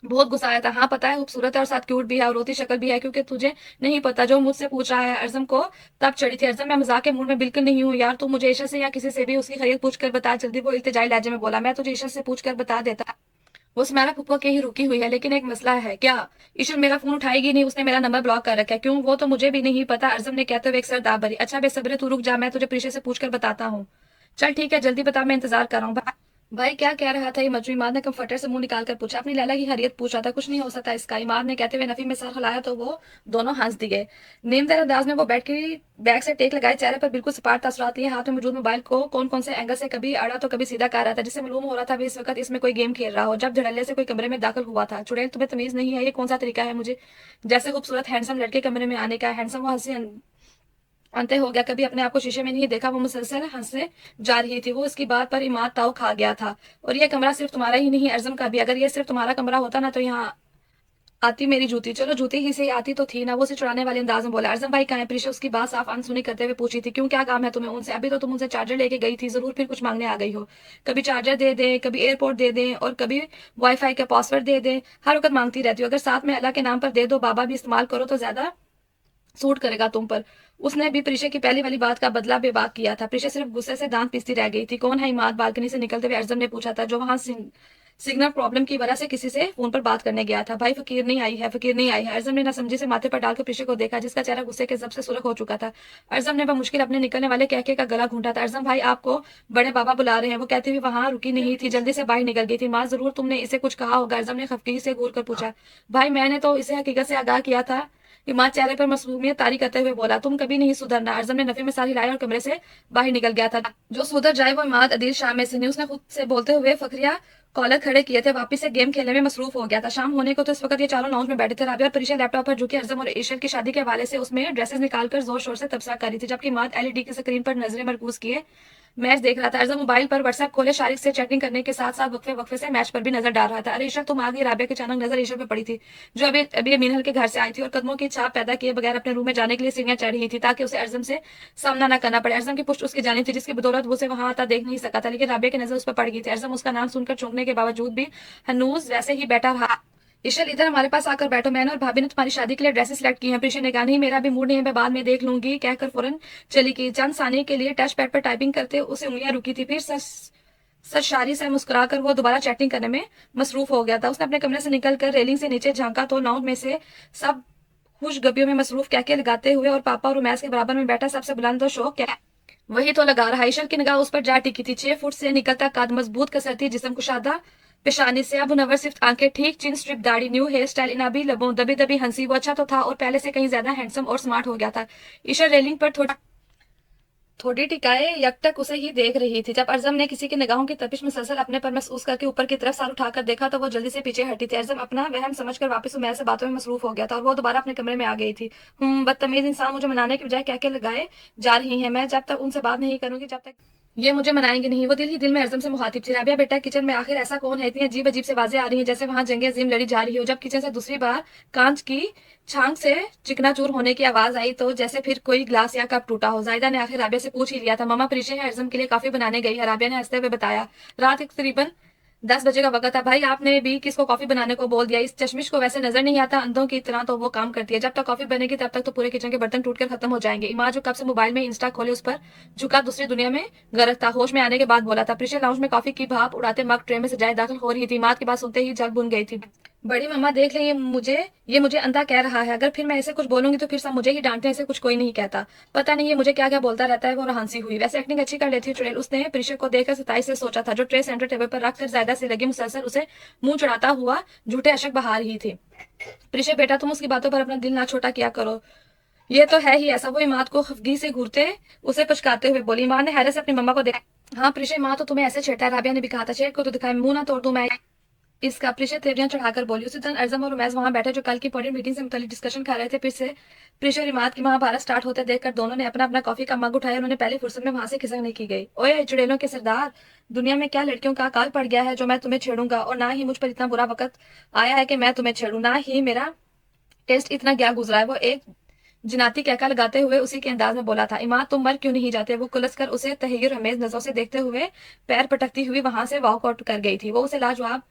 बहुत गुस्सा आया था। हाँ पता है, खूबसूरत है और साथ क्यूट भी है और रोती शक्ल भी है, क्योंकि तुझे नहीं पता जो मुझसे पूछ रहा है। अर्जम को तब चढ़ी थी। अर्जम मैं मजाक के मूड में बिल्कुल नहीं हूँ यार, तू मुझे ईशा से या किसी से भी उसकी खैरियत पूछ कर बता जल्दी। वो इल्तिजाई लहजे में बोला, मैं तुझे ईशा से पूछ कर बता देता। वो सुमेरा फुप्पो के ही रुकी हुई है, लेकिन एक मसला है। क्या? ईशा मेरा फोन उठाएगी नहीं, उसने मेरा नंबर ब्लॉक कर रखा है। क्यों? वो तो मुझे भी नहीं पता। अर्जम ने कहते हुए एक सरदाब भरी। अच्छा बेसब्रे तू रुक जा, मैं तुझे प्रीशा से पूछकर बताता हूँ। चल ठीक है जल्दी बता, मैं इंतजार कर रहा हूँ। भाई क्या कह रहा था ये? मजनू इमाद ने कंफर्टर से मुंह निकाल कर पूछा। अपनी लैला की हरियत पूछ रहा था। कुछ नहीं हो सकता इसका, इमाद ने कहते हुए नफी में सर हिलाया तो वो दोनों हंस दिए। नीमदार अंदाज में वो बैठ के बैग से टेक लगाए, चेहरे पर बिल्कुल सपाट तासुरात लिए हाथ में मौजूद मोबाइल को कौन कौन से एंगल से कभी अड़ा तो कभी सीधा कर रहा था, जिससे मालूम हो रहा था भी इस वक्त इसमें कोई गेम खेल रहा हो। जब धड़ल्ले से कोई कमरे में दाखिल हुआ था। चुड़ैल तुम्हें तमीज नहीं है? ये कौन सा तरीका है मुझे जैसे खूबसूरत हैंडसम लड़के कमरे में आने का? हैंडसम वो हंसी अंत हो गया। कभी अपने आप को शीशे में नहीं देखा। वो मुसलसल हंसने जा रही थी। वो इसकी बात पर इमाद ताव खा गया था। और ये कमरा सिर्फ तुम्हारा ही नहीं अर्जुन का भी। अगर ये सिर्फ तुम्हारा कमरा होता ना तो यहाँ आती मेरी जूती। चलो जूती ही से आती तो थी ना। वो उसे चुराने वाले अंदाज में बोला। अर्जुन भाई कहाँ है? प्रीशा उसकी बात साफ अनसुनी करते हुए पूछी थी। क्यों क्या काम है तुम्हें उनसे? अभी तो तुम उनसे चार्जर लेके गई थी, जरूर फिर कुछ मांगने आ गई हो। कभी चार्जर दे दे, कभी एयरपोर्ट दे दे और कभी वाईफाई का पासवर्ड दे दे। हर वक्त मांगती रहती हो। अगर साथ में अल्लाह के नाम पर दे दो, बाबा भी इस्तेमाल करो तो ज्यादा सूट करेगा तुम पर। उसने भी प्रीशा की पहली वाली बात का बदला बेबाक किया था। प्रीशा सिर्फ गुस्से से दांत पीसती रह गई थी। कौन है इमाद? बालकनी से निकलते हुए अर्जुन ने पूछा था। जो वहां सिग्नल प्रॉब्लम की वजह से किसी से फोन पर बात करने गया था। भाई फकीर नहीं आई है, फकीर नहीं आई है। अर्जम ने ना समझी से माथे पर डालकर प्रीशा को देखा, जिसका चेहरा गुस्से के जब से सुर्ख हो चुका था। अर्जम ने बमुश्किल अपने निकलने वाले कहके का गला घूंटा था। अर्जम भाई आपको बड़े बाबा बुला रहे हैं। वो कहती हुई वहां रुकी नहीं थी, जल्दी से बाहर निकल गई थी। माँ जरूर तुमने इसे कुछ कहा होगा। अर्जम ने खफगी से घूर कर पूछा। भाई मैंने तो इसे हकीकत से आगाह किया था। इमाद चेहरे पर मासूमियत तारी करते हुए बोला, तुम कभी नहीं सुधरना। अर्जम ने नफी में सारी हिलाया और कमरे से बाहर निकल गया था। जो सुधर जाए वो इमाद अदील शाह में से नहीं। उसने खुद से बोलते हुए फखरिया कॉलर खड़े किए थे, वापिस से गेम खेलने में मसरूफ हो गया था। शाम होने को तो इस वक्त ये चारों लाउंज में बैठे थे। राबिया और परीशा लैपटॉप पर झुकी अर्जम और ईशल की शादी के हवाले से उसमें ड्रेसेस निकालकर जोर शोर से तबसरा कर रही थी, जबकि इमाद एलईडी की स्क्रीन पर नजरें मरकूज किए मैच देख रहा था। अर्जम मोबाइल पर व्हाट्सएप खोले शारिक से चैटिंग करने के साथ साथ वक्फे वक्फे से मैच पर भी नजर डाल रहा था। अरे ईशल तुम आ गई। राबिया की अचानक नजर ईशल पे पड़ी थी, जो अभी अभी मीनल के घर से आई थी और कदमों की छाप पैदा किए बगैर अपने रूम में जाने के लिए सीढ़ियां चढ़ रही थी, ताकि उसे अर्जम से सामना न करना पड़े। अर्जम की पुष्ट उसकी जानी थी, जिसकी बदौलत वो उसे वहां आता देख नहीं सका था, लेकिन राबिया की नजर उस पर पड़ गई थी। अर्जम उसका नाम सुनकर चौंकने के बावजूद भी हनूज वैसे ही बैठा रहा। ईशल इधर हमारे पास आकर बैठो, मैंने और भाभी ने तुम्हारी शादी के लिए ड्रेसेस सिलेक्ट की हैं। प्रीशा ने कहा, नहीं मेरा भी मूड नहीं है, मैं बाद में देख लूंगी कहकर फौरन चली गई। चंद सानी के लिए टच पैड पर टाइपिंग करते उसे उंगलियां रुकी थी। फिर सरशारी से मुस्कुराकर वो दोबारा चैटिंग करने में मसरूफ हो गया था। उसने अपने कमरे से निकलकर रेलिंग से नीचे झांका तो लाउंज में से सब खुश गपियों में मसरूफ कहके लगाते हुए और पापा और उमैस के बराबर में बैठा सबसे बुलंद और शौक क्या वही तो लगा रहा। ईशल की निगाह उस पर जा टिकी थी। 6 फुट से निकलता कद, मजबूत कसरती जिस्म, कुशादा पेशानी से अब मुनव्वर सिर्फ आंखें ठीक, चिन स्ट्रिप दाढ़ी, न्यू हेयर स्टाइल, इनाबी लबों, दबी दबी हंसी। वो अच्छा तो था और पहले से कहीं ज्यादा हैंडसम और स्मार्ट हो गया था। ईशा रेलिंग पर थोड़ी टिकाए यकटक उसे ही देख रही थी। जब अर्जम ने किसी की निगाहों की तपिश मुसलसल अपने पर महसूस करके ऊपर की तरफ सर उठाकर देखा तो वो जल्दी से पीछे हटी थी। अर्जम अपना वहम समझकर वापस उमैर से बातों में मसरूफ हो गया था और वो दोबारा अपने कमरे में आ गई थी। बदतमीज इंसान मुझे मनाने की बजाय क्या क्या लगाए जा रही है। मैं जब तक उनसे बात नहीं करूंगी जब तक ये मुझे मनाएंगे नहीं। वो दिल ही दिल में अर्जम से मुखातिब थी। राबिया बेटा किचन में आखिर ऐसा कौन है? इतनी अजीब अजीब से आवाजें आ रही हैं जैसे वहां जंग अजीम लड़ी जा रही हो। जब किचन से दूसरी बार कांच की छांग से चिकनाचूर होने की आवाज आई तो जैसे फिर कोई ग्लास या कप टूटा हो। जायदा ने आखिर राबिया से पूछ ही लिया था, ममा परिचय है, अर्जम के लिए काफी बनाने गई है। राबिया ने हंसते हुए बताया, रात तकरीबन 10 बजे का वक्त था। भाई आपने भी किसको कॉफी बनाने को बोल दिया? इस चश्मिश को वैसे नजर नहीं आता, अंधों की तरह तो वो काम करती है। जब तक कॉफी बनेगी तब तक तो पूरे किचन के बर्तन टूटकर खत्म हो जाएंगे। इमाद जो कब से मोबाइल में इंस्टा खोले उस पर झुका दूसरी दुनिया में गर्क था, होश में आने के बाद बोला था, प्रीशा लाउंज में कॉफी की भाप उड़ाते मग ट्रे में सजाए दाखिल हो रही थी। इमाद की बात सुनते ही जग बुन गई थी। बड़ी मम्मा देख ले, ये मुझे अंधा कह रहा है। अगर फिर मैं ऐसे कुछ बोलूंगी तो फिर सब मुझे ही डांटते हैं। ऐसे कुछ कोई नहीं कहता। पता नहीं ये मुझे क्या क्या बोलता रहता है। वो हंसी हुई। वैसे एक्टिंग अच्छी कर लेती है चुड़ैल, उसने प्रीशा को देखकर सताई से सोचा था, जो ट्रे सेंटर टेबल पर रखकर जायदा से लगी मुसलसल उसे मुंह चढ़ाता हुआ झूठे अशक बहा रही थी। प्रीशा बेटा तुम उसकी बातों पर अपना दिल ना छोटा किया करो, ये तो है ही ऐसा। वो इमाद को खफगी से घूरते उसे पुचकारते हुए बोली। इमाद ने हैरत से अपनी मम्मा को देखा। हाँ प्रीशा, माँ तो तुम्हें ऐसे छेड़ता है। राबिया ने भी कहा था, छेड़ को तो दिखाए, मुंह ना तोड़ दूं मैं इसका। प्रीशा तेवरियां चढ़ाकर बोली। उसी दिन अर्जम और उमैस वहां बैठे जो कल की इंपॉर्टेंट मीटिंग से मुतालिक डिस्कशन कर रहे थे। फिर से प्रीशा और इमाद की महाभारत स्टार्ट होते देखकर दोनों ने अपना अपना कॉफी का मग उठाया। उन्होंने पहली फुर्सत में वहां से खिसकने की गई। ओए चुड़ैलों के सरदार, दुनिया में क्या लड़कियों का अकाल पड़ गया है जो मैं तुम्हें छेड़ूंगा? और ना ही मुझ पर इतना बुरा वक्त आया है कि मैं तुम्हें छेड़ू, ना ही मेरा टेस्ट इतना क्या गुजरा है। वो एक जिनाती कहका लगाते हुए उसी के अंदाज में बोला था। इमाद तुम मर क्यों नहीं जाते? वो कुलस कर उसे तहय्युर हमेज नजरों से देखते हुए पैर पटकती हुई वहां से वॉकआउट कर गई थी। वो उसे लाजवाब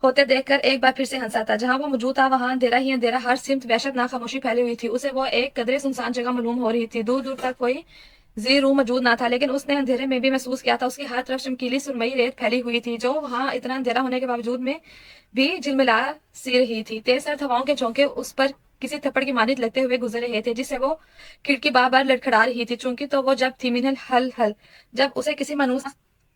होते देखकर एक बार फिर से हंसा था। जहां वो मौजूद था वहां अंधेरा ही अंधेरा, हर सिमत वहशतनाक खामोशी फैली हुई थी। उसे वो एक कदरे सुनसान जगह मालूम हो रही थी। दूर दूर तक कोई जी रूह मौजूद ना था, लेकिन उसने अंधेरे में भी महसूस किया था उसकी हर तरफ चमकीली सुरमई रेत फैली हुई थी, जो वहां इतना अंधेरा होने के बावजूद में भी झिलमिला सी रही थी। तेज सर्द हवाओं के झोंके उस पर किसी थप्पड़ की मानित लगते हुए गुजर रहे थे, जिससे वो खिड़की बार बार लड़खड़ा रही थी। चूंकि तो वो जब थी मिनल हल हल, जब उसे किसी मानूस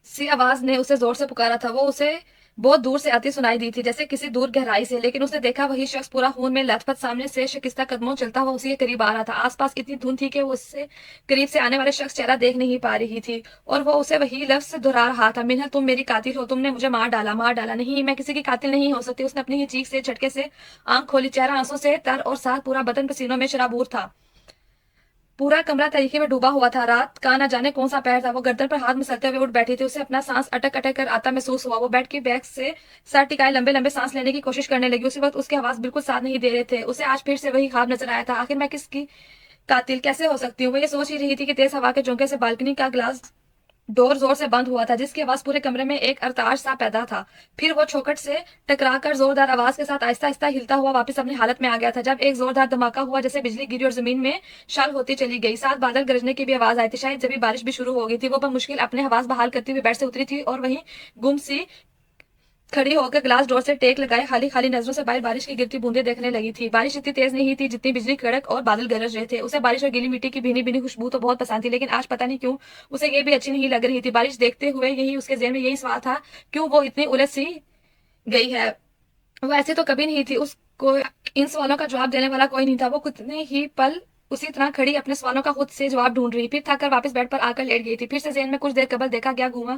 सी आवाज ने उसे जोर से पुकारा था। वो उसे बहुत दूर से आती सुनाई दी थी, जैसे किसी दूर गहराई से, लेकिन उसने देखा वही शख्स पूरा खून में लथपथ सामने से शिकस्ता कदमों चलता हुआ उसी के करीब आ रहा था। आसपास इतनी धुंध थी कि वो उससे करीब से आने वाले शख्स चेहरा देख नहीं पा रही थी, और वो उसे वही लफ्ज से दोहरा रहा था, मिन्हल तुम मेरी कातिल हो, तुमने मुझे मार डाला, मार डाला। नहीं, मैं किसी की कातिल नहीं हो सकती। उसने अपनी ही चीख से झटके से आंख खोली। चेहरा आंसू से तर और साथ पूरा बदन पसीनों में शराबूर था। पूरा कमरा तरीके में डूबा हुआ था। रात का ना जाने कौन सा पैर था। वो गर्दन पर हाथ मसलते हुए उठ बैठी थी। उसे अपना सांस अटक अटक कर आता महसूस हुआ। वो बेड की बैग से सर टिकाए लंबे लंबे सांस लेने की कोशिश करने लगी। उसी वक्त उसके आवाज बिल्कुल साथ नहीं दे रहे थे। उसे आज फिर से वही ख्वाब नजर आया था। आखिर मैं किसकी कातिल कैसे हो सकती हूँ? वो ये सोच ही रही थी कि तेज हवा के झोंके से बालकनी का ग्लास डोर जोर से बंद हुआ था, जिसकी आवाज पूरे कमरे में एक अरताश सा पैदा था। फिर वो चौखट से टकराकर जोरदार आवाज के साथ आहिस्ता आहिस्ता हिलता हुआ वापस अपनी हालत में आ गया था। जब एक जोरदार धमाका हुआ, जैसे बिजली गिरी और जमीन में शल होती चली गई। साथ बादल गरजने की भी आवाज आई थी। शायद जब बारिश भी शुरू हो गई थी। वो मुश्किल अपने आवाज बहाल करती हुई बेड से उतरी थी और वहीं गुम सी खड़ी होकर ग्लास डोर से टेक लगाए खाली खाली नजरों से बाहर बारिश की गिरती बूंदें देखने लगी थी। बारिश इतनी तेज नहीं थी जितनी बिजली कड़क और बादल गरज रहे थे। उसे बारिश और गीली मिट्टी की भीनी भीनी खुशबू तो बहुत पसंद थी, लेकिन आज पता नहीं क्यों उसे ये भी अच्छी नहीं लग रही थी। बारिश देखते हुए यही उसके ज़हन में यही सवाल था, क्यों वो इतनी उलझ सी गई है। वो ऐसे तो कभी नहीं थी। उसको इन सवालों का जवाब देने वाला कोई नहीं था। वो कितने ही पल उसी तरह खड़ी अपने सवालों का खुद से जवाब ढूंढ रही, फिर थक कर वापस बेड पर आकर लेट गई थी। फिर से ज़हन में कुछ देर कबल देखा गया घूमा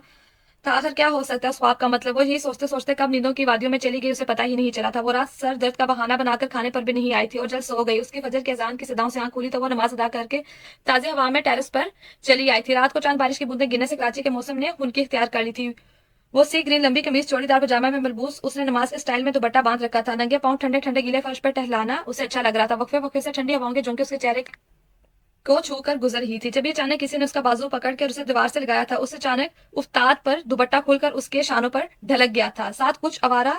था। आखिर क्या हो सकता है उस ख्वाब का मतलब। वो यही सोचते सोचते कब नींदों की वादियों में चली गई उसे पता ही नहीं चला था। वो रात सर दर्द का बहाना बनाकर खाने पर भी नहीं आई थी और जल्द सो गई। उसकी फजर के अजान की सदाओं से आंख खुली तो वो नमाज अदा करके ताज़ी हवा में टेरेस पर चली आई थी। रात को चांद बारिश की बूंदें गिरने से कराची के मौसम ने उनकी इख्तियार कर ली थी। वो सी ग्रीन लंबी कमीज चौड़ीदार पजामा में मलबूस, उसने नमाज के स्टाइल में दुपट्टा बांध रखा था। नंगे पांव ठंडे ठंडे गीले फर्श पर टहलाना उसे अच्छा लग रहा था। वक्फे वक्फे से ठंडी हवाओं के झोंके उसके चेहरे को छूकर गुजर ही थी। जब अचानक किसी ने उसका बाजू पकड़कर उसे दीवार से लगाया था। उस अचानक उस्ताद पर दुपट्टा खुलकर उसके शानों पर ढलक गया था। साथ कुछ आवारा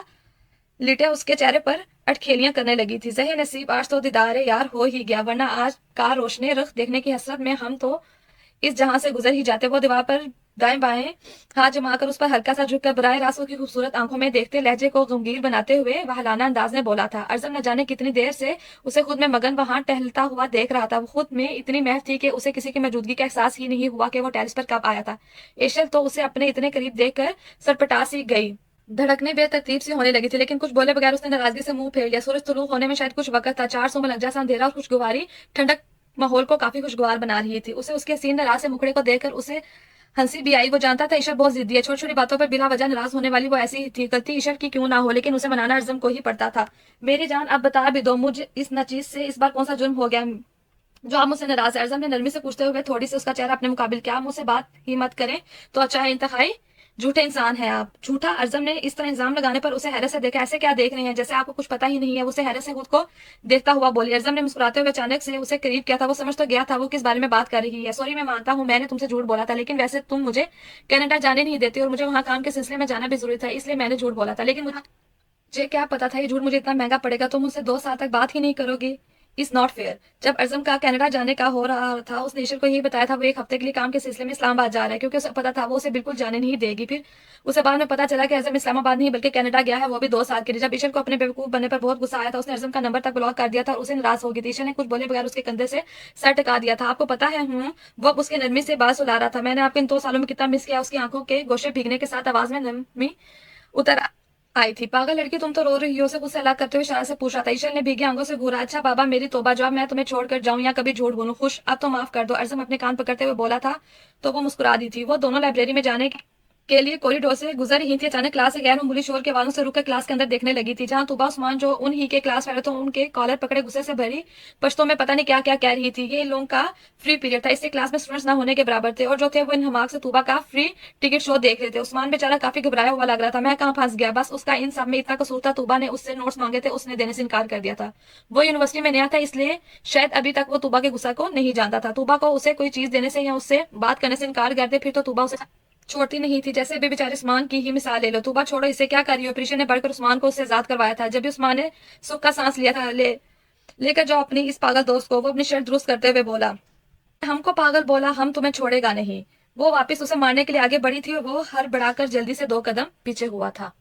लिटे उसके चेहरे पर अटखेलियां करने लगी थी। जहे नसीब आज तो दीदार यार हो ही गया, वरना आज का रोशनी रुख देखने की हसरत में हम तो इस जहां से गुजर ही जाते। वो दीवार पर दाएं बाएं हाथ जमाकर उस पर हल्का सा झुककर बराह रास्त की खूबसूरत आंखों में देखते लहजे को गंभीर बनाते हुए वहलाना अंदाज में बोला था। अर्जम न जाने कितनी देर से उसे खुद में मगन वहां टहलता हुआ देख रहा था। वो खुद में इतनी महफ थी कि उसे किसी की मौजूदगी का एहसास ही नहीं हुआ कि वो टेरिस पर कब आया था। एशल तो उसे अपने इतने करीब देखकर सरपटा सी गई। धड़कने बेतरतीब सी होने लगी थी, लेकिन कुछ बोले बगैर उसने नाराजगी से मुंह फेर लिया। सूरज तुलू होने में शायद कुछ वक्त था। 400 में लग जा सा अंधेरा और खुशगवारी ठंडक माहौल को काफी खुशगवार बना रही थी। उसे उसके हसीन नाराज से मुखड़े को देखकर उसे हंसी भी आई। वो जानता था ईशर बहुत जिद्दी है, छोटी छोटी बातों पर बिना वजह नाराज होने वाली वो ऐसी ही थी। गलती ईशर की क्यों ना हो, लेकिन उसे मनाना अर्जम को ही पड़ता था। मेरी जान अब बता भी दो, मुझे इस नचीज से इस बार कौन सा जुर्म हो गया जो आप मुझसे नाराज है। अर्जम ने नरमी से पूछते हुए थोड़ी सी उसका चेहरा अपने मुकाबिल किया। मुझसे बात ही मत करें तो अच्छा है, इंतहाई झूठे इंसान है आप। झूठा? अर्जम ने इस तरह इल्जाम लगाने पर उसे हैरत से देखा। ऐसे क्या देख रहे हैं जैसे आपको कुछ पता ही नहीं है। उसे हैरत से खुद को देखता हुआ बोली। अर्जम ने मुस्कुराते हुए अचानक से उसे करीब किया था। वो समझ तो गया था वो किस बारे में बात कर रही है। सॉरी, मैं मानता हूँ मैंने तुमसे झूठ बोला था, लेकिन वैसे तुम मुझे कनाडा जाने नहीं देती और मुझे वहां काम के सिलसिले में जाना भी जरूरी था, इसलिए मैंने झूठ बोला था। लेकिन मुझे क्या पता था ये झूठ मुझे इतना महंगा पड़ेगा। तुम मुझसे 2 साल तक बात ही नहीं करोगी। Is not fair. जब अर्जम का कनाडा जाने का हो रहा था उसने ईशर को यही बताया था वो 1 हफ्ते के लिए काम के सिलसिले में इस्लामाबाद जा रहा है, क्योंकि उसे पता था वो उसे बिल्कुल जाने नहीं देगी। फिर उसे बाद में पता चला कि अर्जम इस्लामाबाद नहीं बल्कि कनाडा गया है, वो भी 2 साल के लिए। जब ईशर को अपने बेवकूफ बनने पर बहुत गुस्सा आया था उसने अर्जम का नंबर तक ब्लॉक कर दिया था और उसे नाराज हो गई थी। ईशर ने कुछ बोले बगैर उसके कंधे से सर टका दिया था। आपको पता है वो अब उसके नरमी से बात सुला रहा था। मैंने आपके इन 2 सालों में कितना मिस किया। उसकी आंखों के गोशे भीगने के साथ आवाज में नरमी उतर आई थी। पागल लड़की, तुम तो रो रही हो, उसे गुस्से अलग करते हुए इशारा से पूछा था। ईशर ने भीगी आंखों से घूरा। अच्छा बाबा, मेरी तौबा, जब मैं तुम्हें छोड़कर जाऊं या कभी झूठ बोलूं। खुश, अब तो माफ कर दो। अर्जम अपने कान पकड़ते हुए बोला था तो वो मुस्कुरा दी थी। वो दोनों लाइब्रेरी में जाने के लिए कॉरिडोर से गुजर रही थी। अचानक क्लास से गैर मामूली शोर के आवाजों से रुककर क्लास के अंदर देखने लगी थी, जहां तुबा उस्मान जो उन ही के क्लास फेलो थे उनके कॉलर पकड़े गुस्से से भरी पश्तों में पता नहीं क्या क्या कह रही थी। ये इन लोगों का फ्री पीरियड था, इससे क्लास में स्टूडेंट्स ना होने के बराबर थे और जो थे वो इन हमाक से तुबा का फ्री टिकट शो देख रहे थे। उस्मान बेचारा काफी घबराया हुआ लग रहा था। मैं कहाँ फंस गया, बस उसका इन सब में इतना कसूर था। तुबा ने उससे नोट्स मांगे थे, उसने देने से इनकार कर दिया था। वो यूनिवर्सिटी में नया था, इसलिए शायद अभी तक वो तुबा के गुस्सा को नहीं जानता था। तुबा को उसे कोई चीज देने से या उससे बात करने से इनकार कर दे फिर तो तुबा उसे छोड़ती नहीं थी। जैसे भी बेचारे उस्मान की ही मिसाल ले लो। तूबा छोड़ो, इसे क्या कर रही हो। प्रीशा ने बढ़कर उस्मान को उससे आजाद करवाया था। जब भी उस्मान ने सुख का सांस लिया था लेकर जाओ अपनी इस पागल दोस्त को। वो अपनी शर्त दुरुस्त करते हुए बोला। हमको पागल बोला, हम तुम्हें छोड़ेगा नहीं। वो वापस उसे मारने के लिए आगे बढ़ी थी और वो हर बढ़ाकर जल्दी से 2 कदम पीछे हुआ था।